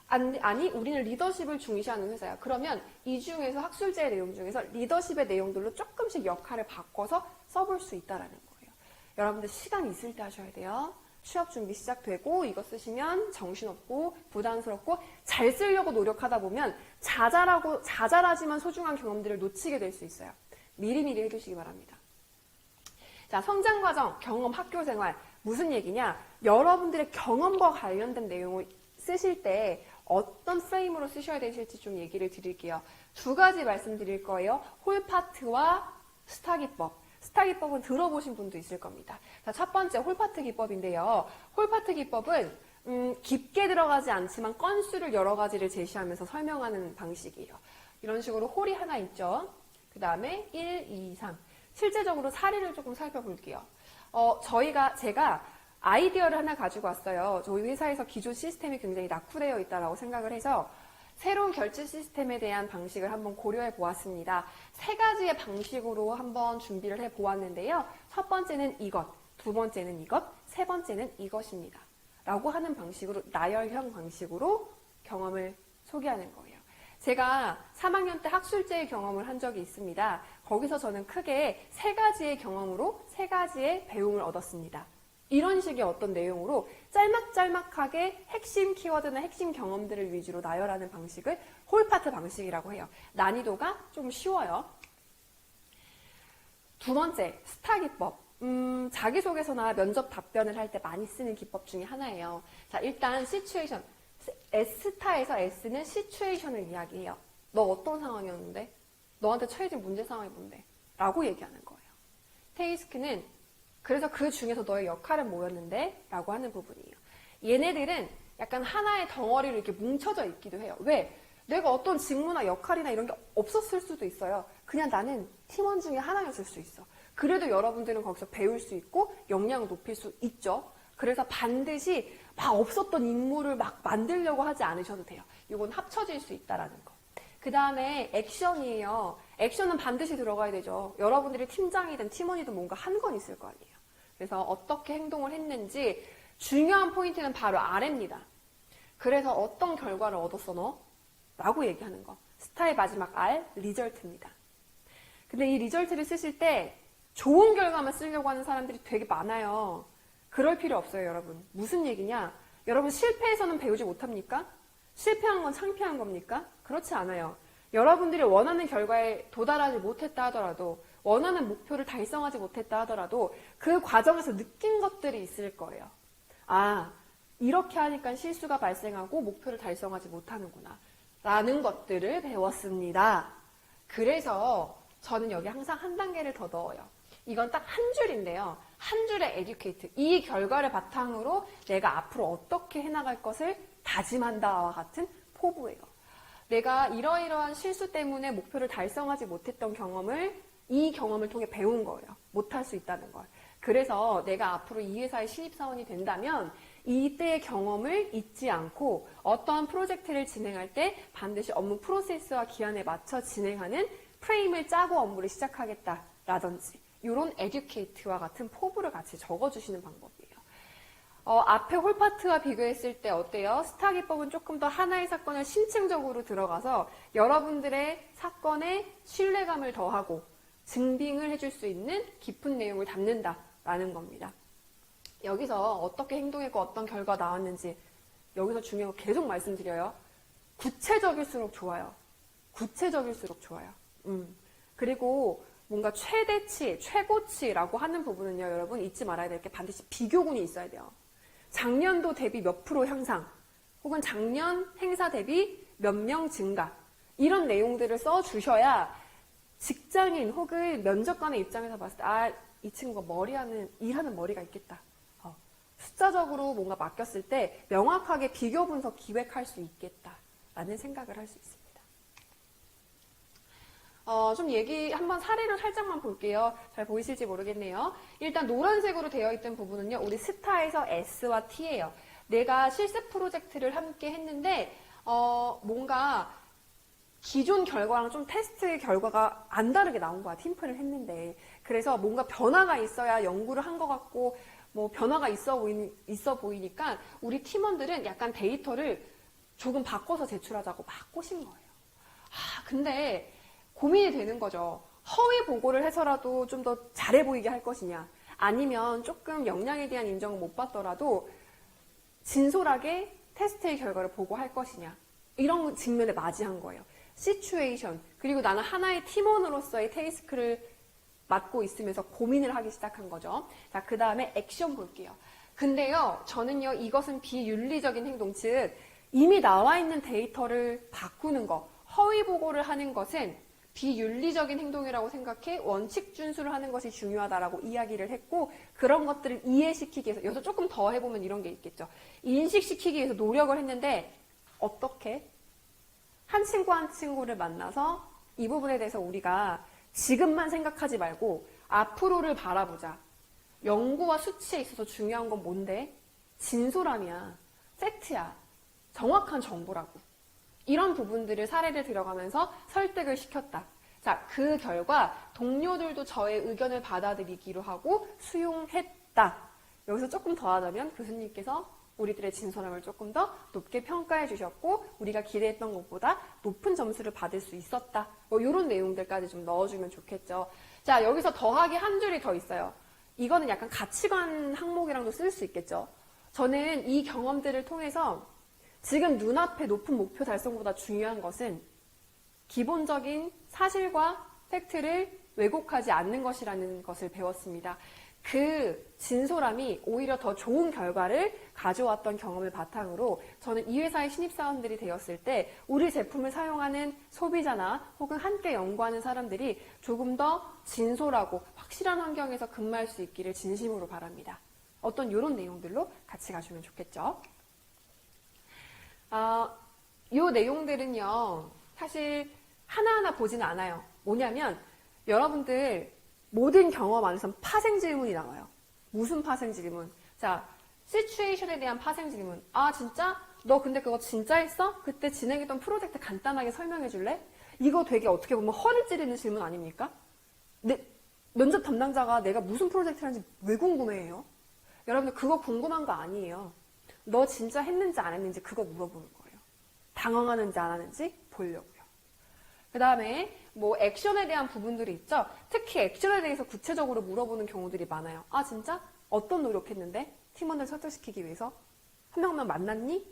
아니, 우리는 리더십을 중시하는 회사야. 그러면 이 중에서 학술제 내용 중에서 리더십의 내용들로 조금씩 역할을 바꿔서 써볼 수 있다는 거예요. 여러분들 시간 있을 때 하셔야 돼요. 취업 준비 시작되고 이거 쓰시면 정신없고 부담스럽고 잘 쓰려고 노력하다 보면 자잘하지만 소중한 경험들을 놓치게 될 수 있어요. 미리미리 해두시기 바랍니다. 자, 성장과정, 경험, 학교생활 무슨 얘기냐? 여러분들의 경험과 관련된 내용을 쓰실 때 어떤 프레임으로 쓰셔야 되실지 좀 얘기를 드릴게요. 2가지 말씀드릴 거예요. 홀파트와 스타 기법. 스타 기법은 들어보신 분도 있을 겁니다. 자, 첫 번째 홀파트 기법인데요. 홀파트 기법은 깊게 들어가지 않지만 건수를 여러 가지를 제시하면서 설명하는 방식이에요. 이런 식으로 홀이 하나 있죠. 그 다음에 1, 2, 3. 실제적으로 사례를 조금 살펴볼게요. 제가 아이디어를 하나 가지고 왔어요. 저희 회사에서 기존 시스템이 굉장히 낙후되어 있다고 생각을 해서 새로운 결제 시스템에 대한 방식을 한번 고려해 보았습니다. 3가지의 방식으로 한번 준비를 해 보았는데요. 첫 번째는 이것, 두 번째는 이것, 세 번째는 이것입니다. 라고 하는 방식으로, 나열형 방식으로 경험을 소개하는 거예요. 제가 3학년 때 학술제의 경험을 한 적이 있습니다. 거기서 저는 크게 3가지의 경험으로 3가지의 배움을 얻었습니다. 이런 식의 어떤 내용으로 짤막짤막하게 핵심 키워드나 핵심 경험들을 위주로 나열하는 방식을 홀파트 방식이라고 해요. 난이도가 좀 쉬워요. 2번째, 스타 기법. 자기소개서나 면접 답변을 할 때 많이 쓰는 기법 중에 하나예요. 자, 일단 시츄에이션. S타에서 S는 시츄에이션을 이야기해요. 너 어떤 상황이었는데? 너한테 처해진 문제 상황이 뭔데? 라고 얘기하는 거예요. 테이스크는 그래서 그 중에서 너의 역할은 뭐였는데? 라고 하는 부분이에요. 얘네들은 약간 하나의 덩어리로 이렇게 뭉쳐져 있기도 해요. 왜? 내가 어떤 직무나 역할이나 이런 게 없었을 수도 있어요. 그냥 나는 팀원 중에 하나였을 수 있어. 그래도 여러분들은 거기서 배울 수 있고 역량을 높일 수 있죠. 그래서 반드시 막 없었던 임무를 막 만들려고 하지 않으셔도 돼요. 이건 합쳐질 수 있다라는 거. 그 다음에 액션이에요. 액션은 반드시 들어가야 되죠. 여러분들이 팀장이든 팀원이든 뭔가 한 건 있을 거 아니에요. 그래서 어떻게 행동을 했는지 중요한 포인트는 바로 아래입니다. 그래서 어떤 결과를 얻었어 너? 라고 얘기하는 거. 스타의 마지막 R, 리절트입니다. 근데 이 리절트를 쓰실 때 좋은 결과만 쓰려고 하는 사람들이 되게 많아요. 그럴 필요 없어요, 여러분. 무슨 얘기냐? 여러분 실패해서는 배우지 못합니까? 실패한 건 창피한 겁니까? 그렇지 않아요. 여러분들이 원하는 결과에 도달하지 못했다 하더라도, 원하는 목표를 달성하지 못했다 하더라도 그 과정에서 느낀 것들이 있을 거예요. 아, 이렇게 하니까 실수가 발생하고 목표를 달성하지 못하는구나. 라는 것들을 배웠습니다. 그래서 저는 여기 항상 한 단계를 더 넣어요. 이건 딱 한 줄인데요. 한 줄의 educate. 이 결과를 바탕으로 내가 앞으로 어떻게 해나갈 것을 다짐한다와 같은 포부예요. 내가 이러이러한 실수 때문에 목표를 달성하지 못했던 경험을 이 경험을 통해 배운 거예요. 못할 수 있다는 걸. 그래서 내가 앞으로 이 회사의 신입사원이 된다면 이때의 경험을 잊지 않고 어떠한 프로젝트를 진행할 때 반드시 업무 프로세스와 기한에 맞춰 진행하는 프레임을 짜고 업무를 시작하겠다라든지 이런 에듀케이트와 같은 포부를 같이 적어주시는 방법이에요. 앞에 홀파트와 비교했을 때 어때요? 스타 기법은 조금 더 하나의 사건을 심층적으로 들어가서 여러분들의 사건에 신뢰감을 더하고 증빙을 해줄 수 있는 깊은 내용을 담는다라는 겁니다. 여기서 어떻게 행동했고 어떤 결과 나왔는지 여기서 중요한 거 계속 말씀드려요. 구체적일수록 좋아요. 구체적일수록 좋아요. 그리고 뭔가 최대치, 최고치라고 하는 부분은요, 여러분 잊지 말아야 될 게 반드시 비교군이 있어야 돼요. 작년도 대비 몇 프로 향상, 혹은 작년 행사 대비 몇 명 증가, 이런 내용들을 써주셔야 직장인 혹은 면접관의 입장에서 봤을 때, 아, 이 친구가 일하는 머리가 있겠다. 숫자적으로 뭔가 맡겼을 때 명확하게 비교 분석 기획할 수 있겠다라는 생각을 할 수 있습니다. 좀 한번 사례를 살짝만 볼게요. 잘 보이실지 모르겠네요. 일단 노란색으로 되어 있던 부분은요, 우리 스타에서 S와 T예요. 내가 실습 프로젝트를 함께 했는데, 뭔가 기존 결과랑 좀 테스트 결과가 안 다르게 나온 거야. 팀플을 했는데. 그래서 뭔가 변화가 있어야 연구를 한 것 같고, 뭐 변화가 있어 보이니까 우리 팀원들은 약간 데이터를 조금 바꿔서 제출하자고 막 꼬신 거예요. 근데 고민이 되는 거죠. 허위 보고를 해서라도 좀 더 잘해 보이게 할 것이냐, 아니면 조금 역량에 대한 인정을 못 받더라도 진솔하게 테스트의 결과를 보고할 것이냐, 이런 직면에 맞이한 거예요. 시츄에이션, 그리고 나는 하나의 팀원으로서의 테이스크를 맡고 있으면서 고민을 하기 시작한 거죠. 자, 그 다음에 액션 볼게요. 근데요, 저는요, 이것은 비윤리적인 행동, 즉 이미 나와 있는 데이터를 바꾸는 거, 허위 보고를 하는 것은 비윤리적인 행동이라고 생각해 원칙 준수를 하는 것이 중요하다라고 이야기를 했고, 그런 것들을 이해시키기 위해서, 여기서 조금 더 해보면 이런 게 있겠죠. 인식시키기 위해서 노력을 했는데 어떻게? 한 친구 한 친구를 만나서 이 부분에 대해서 우리가 지금만 생각하지 말고 앞으로를 바라보자. 연구와 수치에 있어서 중요한 건 뭔데? 진솔함이야. 팩트야. 정확한 정보라고. 이런 부분들을 사례를 들어가면서 설득을 시켰다. 자, 그 결과 동료들도 저의 의견을 받아들이기로 하고 수용했다. 여기서 조금 더 하자면 교수님께서 우리들의 진솔함을 조금 더 높게 평가해 주셨고, 우리가 기대했던 것보다 높은 점수를 받을 수 있었다. 뭐 이런 내용들까지 좀 넣어주면 좋겠죠. 자, 여기서 더하기 한 줄이 더 있어요. 이거는 약간 가치관 항목이랑도 쓸 수 있겠죠. 저는 이 경험들을 통해서 지금 눈앞에 높은 목표 달성보다 중요한 것은 기본적인 사실과 팩트를 왜곡하지 않는 것이라는 것을 배웠습니다. 그 진솔함이 오히려 더 좋은 결과를 가져왔던 경험을 바탕으로 저는 이 회사의 신입사원들이 되었을 때 우리 제품을 사용하는 소비자나 혹은 함께 연구하는 사람들이 조금 더 진솔하고 확실한 환경에서 근무할 수 있기를 진심으로 바랍니다. 어떤 이런 내용들로 같이 가주면 좋겠죠. 이 내용들은요, 사실 하나하나 보지는 않아요. 뭐냐면 여러분들 모든 경험 안에서 파생 질문이 나와요. 무슨 파생 질문? 자, 시츄에이션에 대한 파생 질문. 아, 진짜? 너 근데 그거 진짜 했어? 그때 진행했던 프로젝트 간단하게 설명해 줄래? 이거 되게 어떻게 보면 허를 찌르는 질문 아닙니까? 면접 담당자가 내가 무슨 프로젝트를 하는지 왜 궁금해해요? 여러분들 그거 궁금한 거 아니에요. 너 진짜 했는지 안 했는지 그거 물어보는 거예요. 당황하는지 안 하는지 보려고요. 그 다음에 뭐 액션에 대한 부분들이 있죠. 특히 액션에 대해서 구체적으로 물어보는 경우들이 많아요. 아, 진짜? 어떤 노력했는데? 팀원들 설득시키기 위해서? 한 명만 만났니?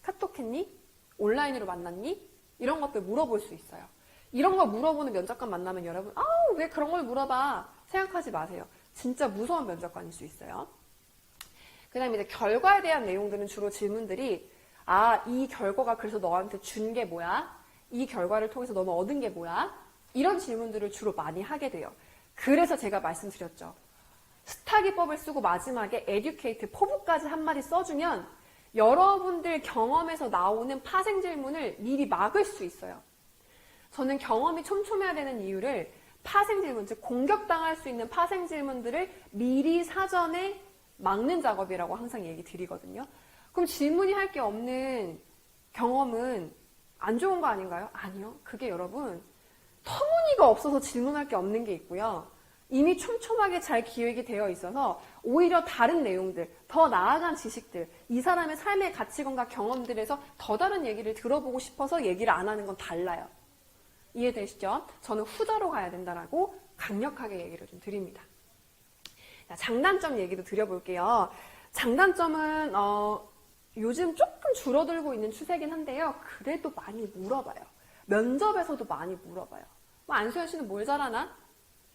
카톡했니? 온라인으로 만났니? 이런 것들 물어볼 수 있어요. 이런 거 물어보는 면접관 만나면 여러분, 왜 그런 걸 물어봐? 생각하지 마세요. 진짜 무서운 면접관일 수 있어요. 그 다음에 이제 결과에 대한 내용들은 주로 질문들이 아, 이 결과가 그래서 너한테 준 게 뭐야? 이 결과를 통해서 너는 얻은 게 뭐야? 이런 질문들을 주로 많이 하게 돼요. 그래서 제가 말씀드렸죠. 스타기법을 쓰고 마지막에 educate, 포부까지 한마디 써주면 여러분들 경험에서 나오는 파생 질문을 미리 막을 수 있어요. 저는 경험이 촘촘해야 되는 이유를 파생 질문, 즉 공격당할 수 있는 파생 질문들을 미리 사전에 막는 작업이라고 항상 얘기 드리거든요. 그럼 질문이 할 게 없는 경험은 안 좋은 거 아닌가요? 아니요. 그게 여러분 터무니가 없어서 질문할 게 없는 게 있고요. 이미 촘촘하게 잘 기획이 되어 있어서 오히려 다른 내용들, 더 나아간 지식들, 이 사람의 삶의 가치관과 경험들에서 더 다른 얘기를 들어보고 싶어서 얘기를 안 하는 건 달라요. 이해되시죠? 저는 후자로 가야 된다라고 강력하게 얘기를 좀 드립니다. 자, 장단점 얘기도 드려볼게요. 장단점은 요즘 조금 줄어들고 있는 추세긴 한데요. 그래도 많이 물어봐요. 면접에서도 많이 물어봐요. 안수현 씨는 뭘 잘하나?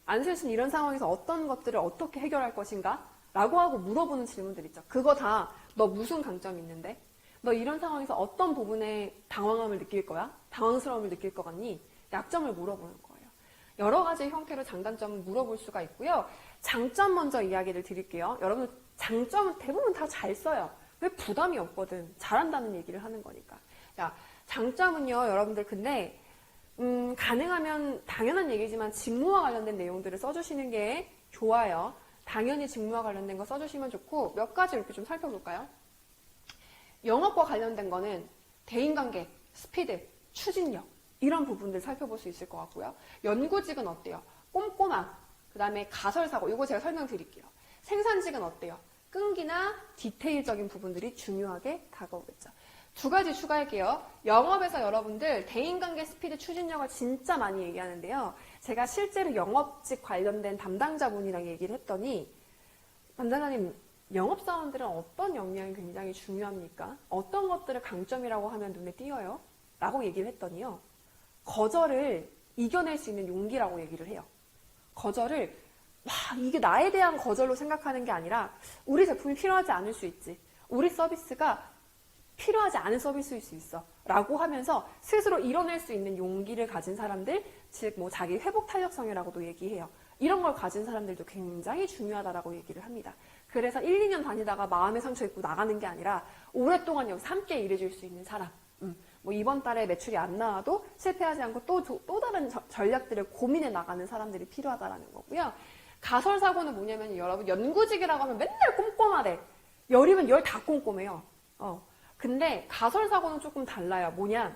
안수현 씨는 이런 상황에서 어떤 것들을 어떻게 해결할 것인가? 라고 하고 물어보는 질문들 있죠. 그거 다 너 무슨 강점이 있는데? 너 이런 상황에서 어떤 부분에 당황함을 느낄 거야? 당황스러움을 느낄 것 같니? 약점을 물어보는 거예요. 여러 가지 형태로 장단점을 물어볼 수가 있고요. 장점 먼저 이야기를 드릴게요. 여러분 장점은 대부분 다 잘 써요. 왜 부담이 없거든. 잘한다는 얘기를 하는 거니까. 자, 장점은요. 여러분들 근데 가능하면 당연한 얘기지만 직무와 관련된 내용들을 써주시는 게 좋아요. 당연히 직무와 관련된 거 써주시면 좋고 몇 가지 이렇게 좀 살펴볼까요? 영업과 관련된 거는 대인관계, 스피드, 추진력 이런 부분들 살펴볼 수 있을 것 같고요. 연구직은 어때요? 꼼꼼함, 그 다음에 가설사고 이거 제가 설명드릴게요. 생산직은 어때요? 끈기나 디테일적인 부분들이 중요하게 다가오겠죠. 두 가지 추가할게요. 영업에서 여러분들 대인관계 스피드 추진력을 진짜 많이 얘기하는데요. 제가 실제로 영업직 관련된 담당자분이랑 얘기를 했더니 담당자님 영업사원들은 어떤 역량이 굉장히 중요합니까? 어떤 것들을 강점이라고 하면 눈에 띄어요? 라고 얘기를 했더니요. 거절을 이겨낼 수 있는 용기라고 얘기를 해요. 거절을 이게 나에 대한 거절로 생각하는 게 아니라 우리 제품이 필요하지 않을 수 있지. 우리 서비스가 필요하지 않은 서비스일 수 있어. 라고 하면서 스스로 이뤄낼 수 있는 용기를 가진 사람들, 즉 자기 회복 탄력성이라고도 얘기해요. 이런 걸 가진 사람들도 굉장히 중요하다라고 얘기를 합니다. 그래서 1, 2년 다니다가 마음의 상처 입고 나가는 게 아니라 오랫동안 여기서 함께 일해줄 수 있는 사람. 이번 달에 매출이 안 나와도 실패하지 않고 또 다른 전략들을 고민해 나가는 사람들이 필요하다라는 거고요. 가설사고는 뭐냐면 여러분 연구직이라고 하면 맨날 꼼꼼하래. 열이면 열 다 꼼꼼해요. 근데 가설사고는 조금 달라요. 뭐냐?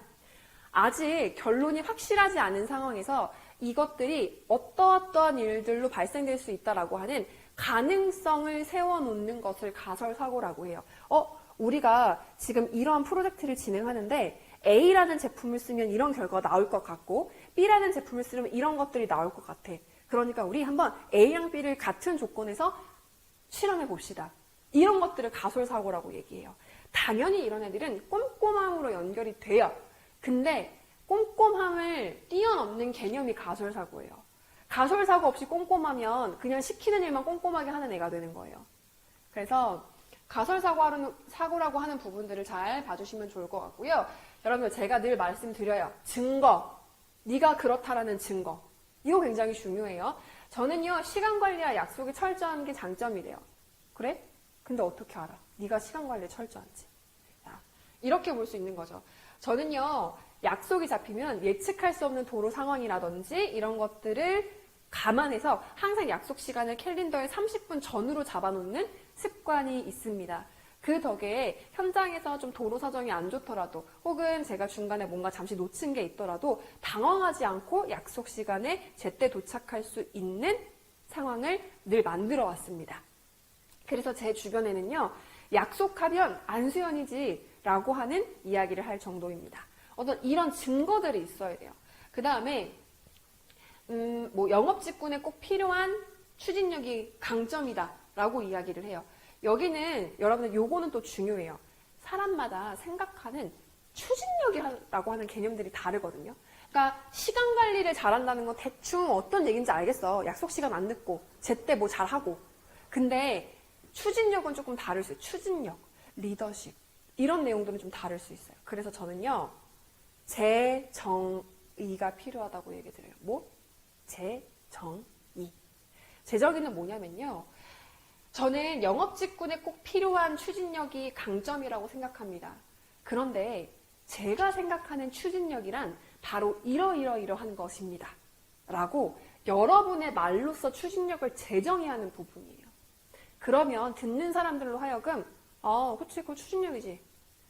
아직 결론이 확실하지 않은 상황에서 이것들이 어떠어떠한 일들로 발생될 수 있다라고 하는 가능성을 세워놓는 것을 가설사고라고 해요. 우리가 지금 이러한 프로젝트를 진행하는데 A라는 제품을 쓰면 이런 결과가 나올 것 같고 B라는 제품을 쓰면 이런 것들이 나올 것 같아. 그러니까 우리 한번 A랑 B를 같은 조건에서 실험해 봅시다. 이런 것들을 가설사고라고 얘기해요. 당연히 이런 애들은 꼼꼼함으로 연결이 돼요. 근데 꼼꼼함을 뛰어넘는 개념이 가설사고예요. 가설사고 없이 꼼꼼하면 그냥 시키는 일만 꼼꼼하게 하는 애가 되는 거예요. 그래서 가설사고라고 하는 부분들을 잘 봐주시면 좋을 것 같고요. 여러분 제가 늘 말씀드려요. 증거, 네가 그렇다라는 증거. 이거 굉장히 중요해요. 저는요. 시간관리와 약속이 철저한 게 장점이래요. 그래? 근데 어떻게 알아? 네가 시간관리에 철저한지. 이렇게 볼 수 있는 거죠. 저는요. 약속이 잡히면 예측할 수 없는 도로 상황이라든지 이런 것들을 감안해서 항상 약속 시간을 캘린더에 30분 전으로 잡아놓는 습관이 있습니다. 그 덕에 현장에서 좀 도로 사정이 안 좋더라도 혹은 제가 중간에 뭔가 잠시 놓친 게 있더라도 당황하지 않고 약속 시간에 제때 도착할 수 있는 상황을 늘 만들어 왔습니다. 그래서 제 주변에는요. 약속하면 안수연이지 라고 하는 이야기를 할 정도입니다. 어떤 이런 증거들이 있어야 돼요. 그 다음에 영업직군에 꼭 필요한 추진력이 강점이다 라고 이야기를 해요. 여기는 여러분들 요거는 또 중요해요. 사람마다 생각하는 추진력이라고 하는 개념들이 다르거든요. 그러니까 시간 관리를 잘한다는 건 대충 어떤 얘기인지 알겠어. 약속 시간 안 늦고 제때 잘하고. 근데 추진력은 조금 다를 수 있어요. 추진력, 리더십, 이런 내용들은 좀 다를 수 있어요. 그래서 저는요, 재정의가 필요하다고 얘기 드려요. 뭐? 재정의. 재정의는 뭐냐면요, 저는 영업 직군에 꼭 필요한 추진력이 강점이라고 생각합니다. 그런데 제가 생각하는 추진력이란 바로 이러이러이러한 것입니다. 라고 여러분의 말로써 추진력을 재정의하는 부분이에요. 그러면 듣는 사람들로 하여금 그치, 그거 추진력이지.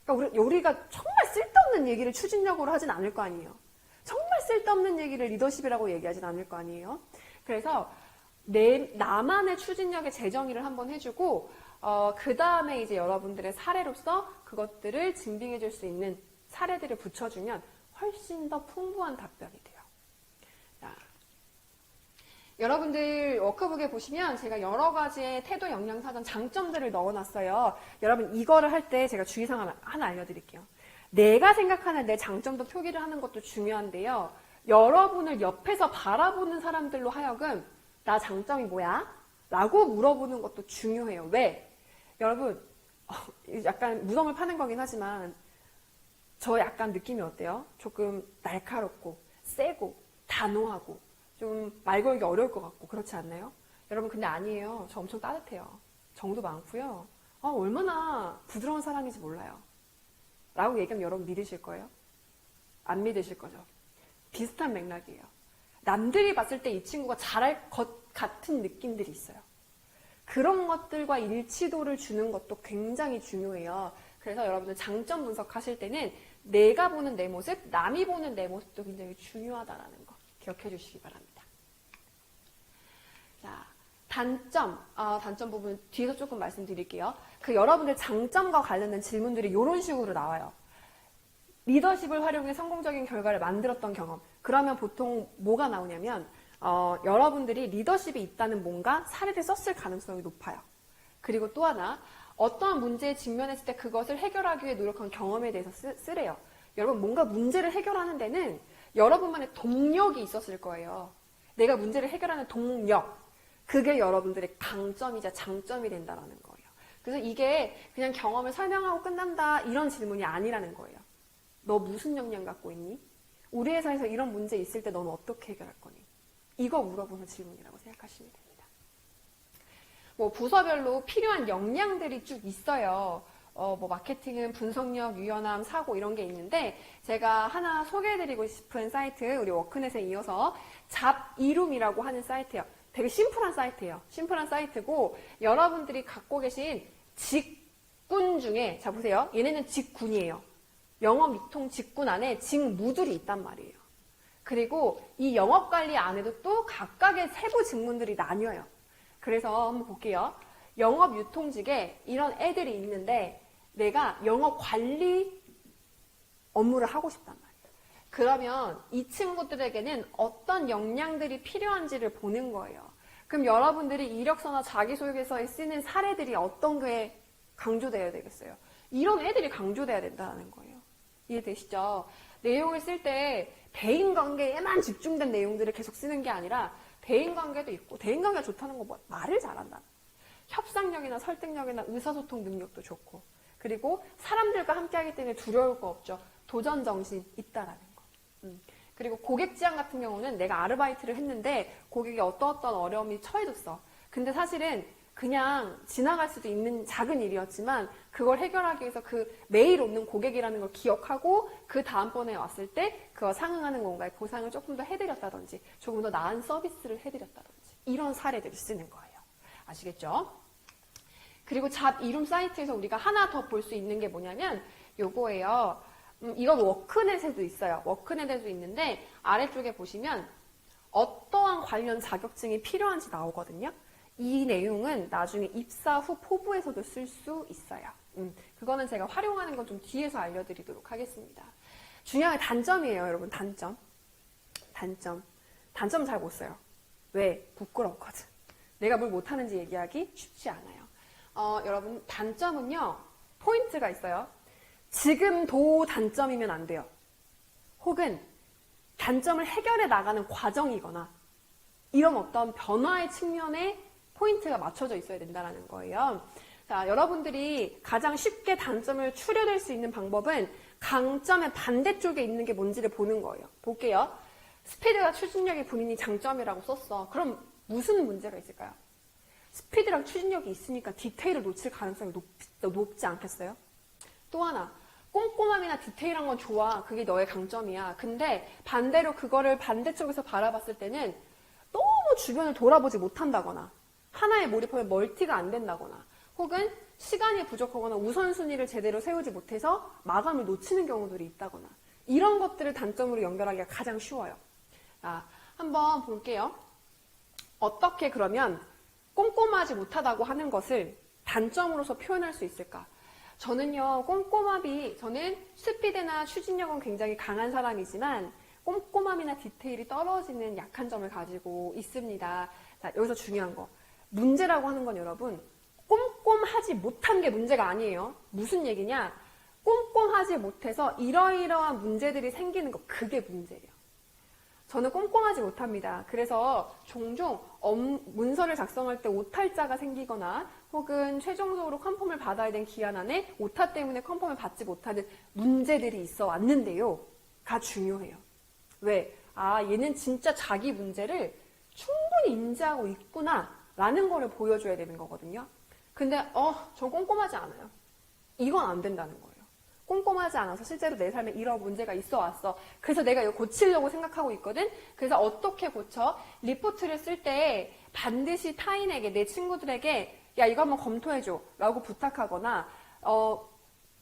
그러니까 우리가 정말 쓸데없는 얘기를 추진력으로 하진 않을 거 아니에요. 정말 쓸데없는 얘기를 리더십이라고 얘기하진 않을 거 아니에요. 그래서 나만의 추진력의 재정의를 한번 해주고 그 다음에 이제 여러분들의 사례로서 그것들을 증빙해 줄 수 있는 사례들을 붙여주면 훨씬 더 풍부한 답변이 돼요. 자, 여러분들 워크북에 보시면 제가 여러 가지의 태도 역량 사전 장점들을 넣어놨어요. 여러분 이거를 할 때 제가 주의사항 하나 알려드릴게요. 내가 생각하는 내 장점도 표기를 하는 것도 중요한데요. 여러분을 옆에서 바라보는 사람들로 하여금 나 장점이 뭐야? 라고 물어보는 것도 중요해요. 왜? 여러분 약간 무덤을 파는 거긴 하지만 저 약간 느낌이 어때요? 조금 날카롭고 세고 단호하고 좀 말 걸기 어려울 것 같고 그렇지 않나요? 여러분 근데 아니에요. 저 엄청 따뜻해요. 정도 많고요. 얼마나 부드러운 사람인지 몰라요. 라고 얘기하면 여러분 믿으실 거예요? 안 믿으실 거죠? 비슷한 맥락이에요. 남들이 봤을 때 이 친구가 잘할 것 같은 느낌들이 있어요. 그런 것들과 일치도를 주는 것도 굉장히 중요해요. 그래서 여러분들 장점 분석하실 때는 내가 보는 내 모습, 남이 보는 내 모습도 굉장히 중요하다는 거 기억해 주시기 바랍니다. 자, 단점 부분 뒤에서 조금 말씀드릴게요. 여러분들 장점과 관련된 질문들이 이런 식으로 나와요. 리더십을 활용해 성공적인 결과를 만들었던 경험. 그러면 보통 뭐가 나오냐면 여러분들이 리더십이 있다는 뭔가 사례를 썼을 가능성이 높아요. 그리고 또 하나 어떠한 문제에 직면했을 때 그것을 해결하기 위해 노력한 경험에 대해서 쓰래요. 여러분 뭔가 문제를 해결하는 데는 여러분만의 동력이 있었을 거예요. 내가 문제를 해결하는 동력. 그게 여러분들의 강점이자 장점이 된다는 거예요. 그래서 이게 그냥 경험을 설명하고 끝난다 이런 질문이 아니라는 거예요. 너 무슨 역량 갖고 있니? 우리 회사에서 이런 문제 있을 때 너는 어떻게 해결할 거니? 이거 물어보는 질문이라고 생각하시면 됩니다. 뭐 부서별로 필요한 역량들이 쭉 있어요. 뭐 마케팅은 분석력, 유연함, 사고 이런 게 있는데 제가 하나 소개해드리고 싶은 사이트 우리 워크넷에 이어서 잡이룸이라고 하는 사이트예요. 되게 심플한 사이트예요. 심플한 사이트고 여러분들이 갖고 계신 직군 중에 자 보세요. 얘네는 직군이에요. 영업 유통 직군 안에 직무들이 있단 말이에요. 그리고 이 영업관리 안에도 또 각각의 세부 직무들이 나뉘어요. 그래서 한번 볼게요. 영업 유통직에 이런 애들이 있는데 내가 영업관리 업무를 하고 싶단 말이에요. 그러면 이 친구들에게는 어떤 역량들이 필요한지를 보는 거예요. 그럼 여러분들이 이력서나 자기소개서에 쓰는 사례들이 어떤 게 강조돼야 되겠어요? 이런 애들이 강조돼야 된다는 거예요. 이해되시죠? 내용을 쓸 때 대인관계에만 집중된 내용들을 계속 쓰는 게 아니라 대인관계도 있고 대인관계가 좋다는 거 뭐 말을 잘한다. 협상력이나 설득력이나 의사소통 능력도 좋고 그리고 사람들과 함께하기 때문에 두려울 거 없죠. 도전정신 있다라는 거. 그리고 고객 지향 같은 경우는 내가 아르바이트를 했는데 고객이 어떤 어려움이 처해졌어. 근데 사실은 그냥 지나갈 수도 있는 작은 일이었지만 그걸 해결하기 위해서 그 매일 오는 고객이라는 걸 기억하고 그 다음번에 왔을 때 그와 상응하는 뭔가의 보상을 조금 더 해드렸다든지 조금 더 나은 서비스를 해드렸다든지 이런 사례들을 쓰는 거예요. 아시겠죠? 그리고 잡이룸 사이트에서 우리가 하나 더 볼 수 있는 게 뭐냐면 요거예요. 이건 워크넷에도 있어요. 워크넷에도 있는데 아래쪽에 보시면 어떠한 관련 자격증이 필요한지 나오거든요. 이 내용은 나중에 입사 후 포부에서도 쓸 수 있어요. 그거는 제가 활용하는 건 좀 뒤에서 알려드리도록 하겠습니다. 중요한 단점이에요, 여러분. 단점은 잘 못 써요. 왜? 부끄럽거든. 내가 뭘 못하는지 얘기하기 쉽지 않아요. 여러분, 단점은요, 포인트가 있어요. 지금도 단점이면 안 돼요. 혹은 단점을 해결해 나가는 과정이거나 이런 어떤 변화의 측면에 포인트가 맞춰져 있어야 된다는 거예요. 자, 여러분들이 가장 쉽게 단점을 추려낼 수 있는 방법은 강점의 반대쪽에 있는 게 뭔지를 보는 거예요. 볼게요. 스피드와 추진력이 본인이 장점이라고 썼어. 그럼 무슨 문제가 있을까요? 스피드랑 추진력이 있으니까 디테일을 놓칠 가능성이 높지 않겠어요? 또 하나, 꼼꼼함이나 디테일한 건 좋아. 그게 너의 강점이야. 근데 반대로 그거를 반대쪽에서 바라봤을 때는 너무 주변을 돌아보지 못한다거나 하나에 몰입하면 멀티가 안 된다거나 혹은 시간이 부족하거나 우선순위를 제대로 세우지 못해서 마감을 놓치는 경우들이 있다거나 이런 것들을 단점으로 연결하기가 가장 쉬워요. 자, 한번 볼게요. 어떻게 그러면 꼼꼼하지 못하다고 하는 것을 단점으로서 표현할 수 있을까? 저는요, 저는 스피드나 추진력은 굉장히 강한 사람이지만 꼼꼼함이나 디테일이 떨어지는 약한 점을 가지고 있습니다. 자, 여기서 중요한 거. 문제라고 하는 건 여러분, 꼼꼼하지 못한 게 문제가 아니에요. 무슨 얘기냐? 꼼꼼하지 못해서 이러이러한 문제들이 생기는 거, 그게 문제예요. 저는 꼼꼼하지 못합니다. 그래서 종종 문서를 작성할 때 오탈자가 생기거나 혹은 최종적으로 컨펌을 받아야 된 기한 안에 오타 때문에 컨펌을 받지 못하는 문제들이 있어 왔는데요. 가 중요해요. 왜? 아, 얘는 진짜 자기 문제를 충분히 인지하고 있구나 라는 거를 보여줘야 되는 거거든요. 근데 저 꼼꼼하지 않아요. 이건 안 된다는 거예요. 꼼꼼하지 않아서 실제로 내 삶에 이런 문제가 있어 왔어. 그래서 내가 이거 고치려고 생각하고 있거든. 그래서 어떻게 고쳐? 리포트를 쓸 때 반드시 타인에게, 내 친구들에게 야, 이거 한번 검토해줘 라고 부탁하거나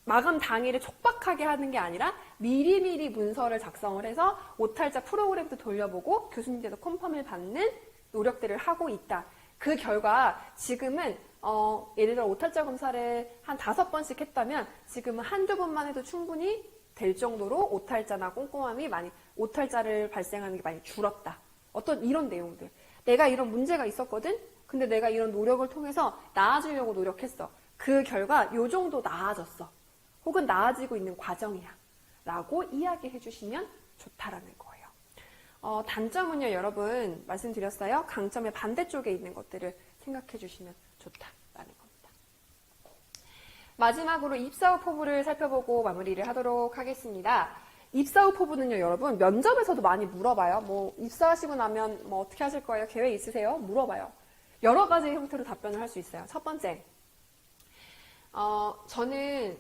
마감 당일에 촉박하게 하는 게 아니라 미리미리 문서를 작성을 해서 오탈자 프로그램도 돌려보고 교수님께서 컨펌을 받는 노력들을 하고 있다. 그 결과 지금은 예를 들어 오탈자 검사를 한 5번씩 했다면 지금은 한두 번만 해도 충분히 될 정도로 오탈자나 꼼꼼함이 오탈자를 발생하는 게 많이 줄었다. 어떤 이런 내용들. 내가 이런 문제가 있었거든? 근데 내가 이런 노력을 통해서 나아지려고 노력했어. 그 결과 요 정도 나아졌어. 혹은 나아지고 있는 과정이야. 라고 이야기해 주시면 좋다라는 거예요. 단점은요, 여러분, 말씀드렸어요. 강점의 반대쪽에 있는 것들을 생각해 주시면 좋다라는 겁니다. 마지막으로 입사 후 포부를 살펴보고 마무리를 하도록 하겠습니다. 입사 후 포부는요, 여러분, 면접에서도 많이 물어봐요. 뭐, 입사하시고 나면 뭐 어떻게 하실 거예요? 계획 있으세요? 물어봐요. 여러 가지 형태로 답변을 할 수 있어요. 첫 번째, 저는,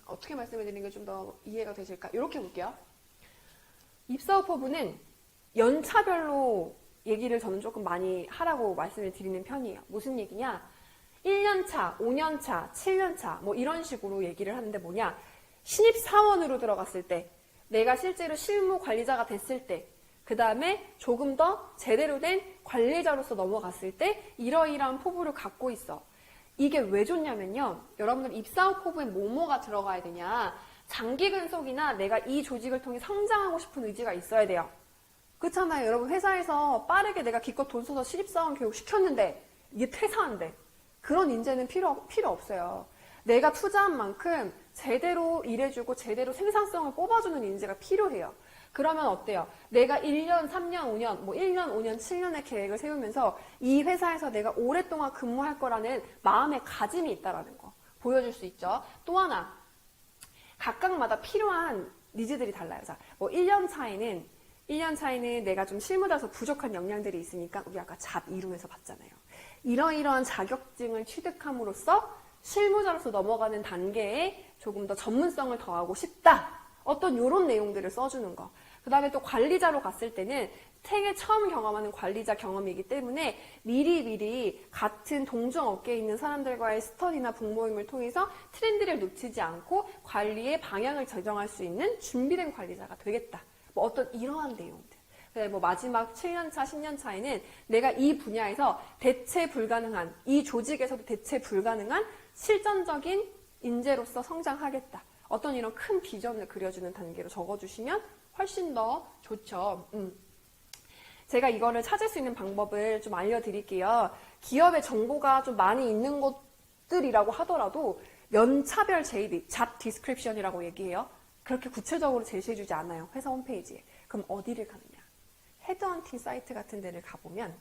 어떻게 말씀을 드리는 게 좀 더 이해가 되실까? 이렇게 볼게요. 입사 후 포부는 연차별로 얘기를 저는 조금 많이 하라고 말씀을 드리는 편이에요. 무슨 얘기냐? 1년차, 5년차, 7년차 뭐 이런 식으로 얘기를 하는데 뭐냐? 신입사원으로 들어갔을 때, 내가 실제로 실무 관리자가 됐을 때, 그 다음에 조금 더 제대로 된 관리자로서 넘어갔을 때 이러이러한 포부를 갖고 있어. 이게 왜 좋냐면요. 여러분들 입사 후 포부에 뭐가 들어가야 되냐? 장기 근속이나 내가 이 조직을 통해 성장하고 싶은 의지가 있어야 돼요. 그렇잖아요. 여러분 회사에서 빠르게 내가 기껏 돈 써서 신입사원 교육 시켰는데 이게 퇴사한대. 그런 인재는 필요 없어요. 내가 투자한 만큼 제대로 일해주고 제대로 생산성을 뽑아주는 인재가 필요해요. 그러면 어때요? 내가 1년, 3년, 5년, 뭐 1년, 5년, 7년의 계획을 세우면서 이 회사에서 내가 오랫동안 근무할 거라는 마음의 가짐이 있다라는 거 보여줄 수 있죠. 또 하나, 각각마다 필요한 니즈들이 달라요. 자, 뭐 1년 차이는 내가 좀 실무자서 부족한 역량들이 있으니까 우리 아까 잡 이룸에서 봤잖아요. 이러이러한 자격증을 취득함으로써 실무자로서 넘어가는 단계에 조금 더 전문성을 더하고 싶다. 어떤 이런 내용들을 써주는 거. 그 다음에 또 관리자로 갔을 때는 생애 처음 경험하는 관리자 경험이기 때문에 미리 같은 동종 업계에 있는 사람들과의 스터디나 북모임을 통해서 트렌드를 놓치지 않고 관리의 방향을 제정할 수 있는 준비된 관리자가 되겠다. 뭐 어떤 이러한 내용들. 뭐 마지막 7년차, 10년차에는 내가 이 분야에서 대체 불가능한, 이 조직에서도 대체 불가능한 실전적인 인재로서 성장하겠다. 어떤 이런 큰 비전을 그려주는 단계로 적어주시면 훨씬 더 좋죠. 제가 이거를 찾을 수 있는 방법을 좀 알려드릴게요. 기업의 정보가 좀 많이 있는 것들이라고 하더라도 연차별 JD, Job Description이라고 얘기해요. 그렇게 구체적으로 제시해주지 않아요. 회사 홈페이지에. 그럼 어디를 가느냐? 헤드헌팅 사이트 같은 데를 가보면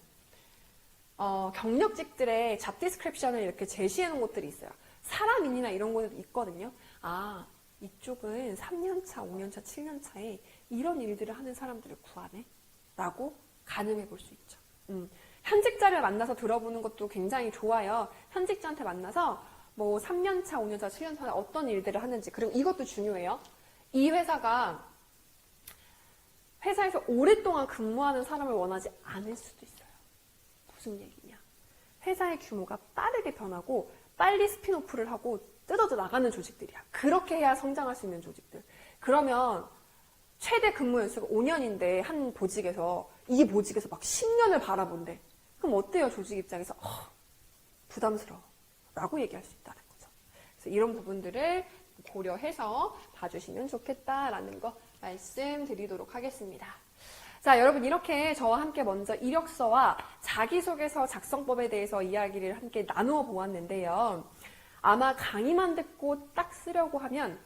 경력직들의 잡 디스크립션을 이렇게 제시해 놓은 곳들이 있어요. 사람인이나 이런 곳도 있거든요. 아, 이쪽은 3년차, 5년차, 7년차에 이런 일들을 하는 사람들을 구하네? 라고 가늠해 볼 수 있죠. 현직자를 만나서 들어보는 것도 굉장히 좋아요. 현직자한테 만나서 뭐 3년차, 5년차, 7년차에 어떤 일들을 하는지. 그리고 이것도 중요해요. 이 회사가 회사에서 오랫동안 근무하는 사람을 원하지 않을 수도 있어요. 무슨 얘기냐. 회사의 규모가 빠르게 변하고 빨리 스핀오프를 하고 뜯어져 나가는 조직들이야. 그렇게 해야 성장할 수 있는 조직들. 그러면 최대 근무 연수가 5년인데 한 보직에서 이 보직에서 막 10년을 바라본대. 그럼 어때요? 조직 입장에서 부담스러워 라고 얘기할 수 있다는 거죠. 그래서 이런 부분들을 고려해서 봐주시면 좋겠다라는 거 말씀드리도록 하겠습니다. 자, 여러분 이렇게 저와 함께 먼저 이력서와 자기소개서 작성법에 대해서 이야기를 함께 나누어 보았는데요. 아마 강의만 듣고 딱 쓰려고 하면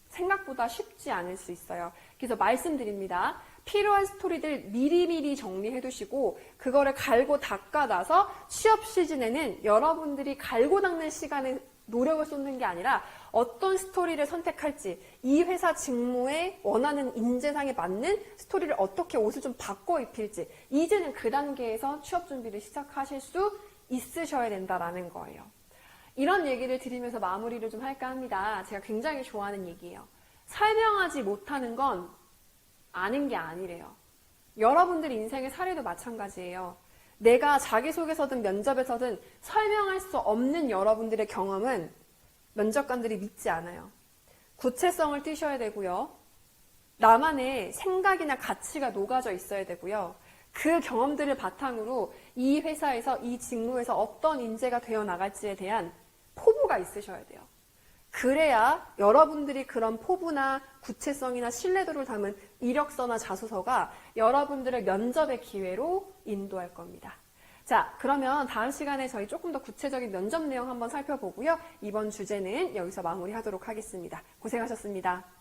생각보다 쉽지 않을 수 있어요. 그래서 말씀드립니다. 필요한 스토리들 미리미리 정리해 두시고 그거를 갈고 닦아 놔서 취업 시즌에는 여러분들이 갈고 닦는 시간에 노력을 쏟는 게 아니라 어떤 스토리를 선택할지 이 회사 직무에 원하는 인재상에 맞는 스토리를 어떻게 옷을 좀 바꿔 입힐지 이제는 그 단계에서 취업 준비를 시작하실 수 있으셔야 된다라는 거예요. 이런 얘기를 드리면서 마무리를 좀 할까 합니다. 제가 굉장히 좋아하는 얘기예요. 설명하지 못하는 건 아는 게 아니래요. 여러분들 인생의 사례도 마찬가지예요. 내가 자기소개서든 면접에서든 설명할 수 없는 여러분들의 경험은 면접관들이 믿지 않아요. 구체성을 띠셔야 되고요. 나만의 생각이나 가치가 녹아져 있어야 되고요. 그 경험들을 바탕으로 이 회사에서 이 직무에서 어떤 인재가 되어 나갈지에 대한 포부가 있으셔야 돼요. 그래야 여러분들이 그런 포부나 구체성이나 신뢰도를 담은 이력서나 자소서가 여러분들을 면접의 기회로 인도할 겁니다. 자, 그러면 다음 시간에 저희 조금 더 구체적인 면접 내용 한번 살펴보고요. 이번 주제는 여기서 마무리하도록 하겠습니다. 고생하셨습니다.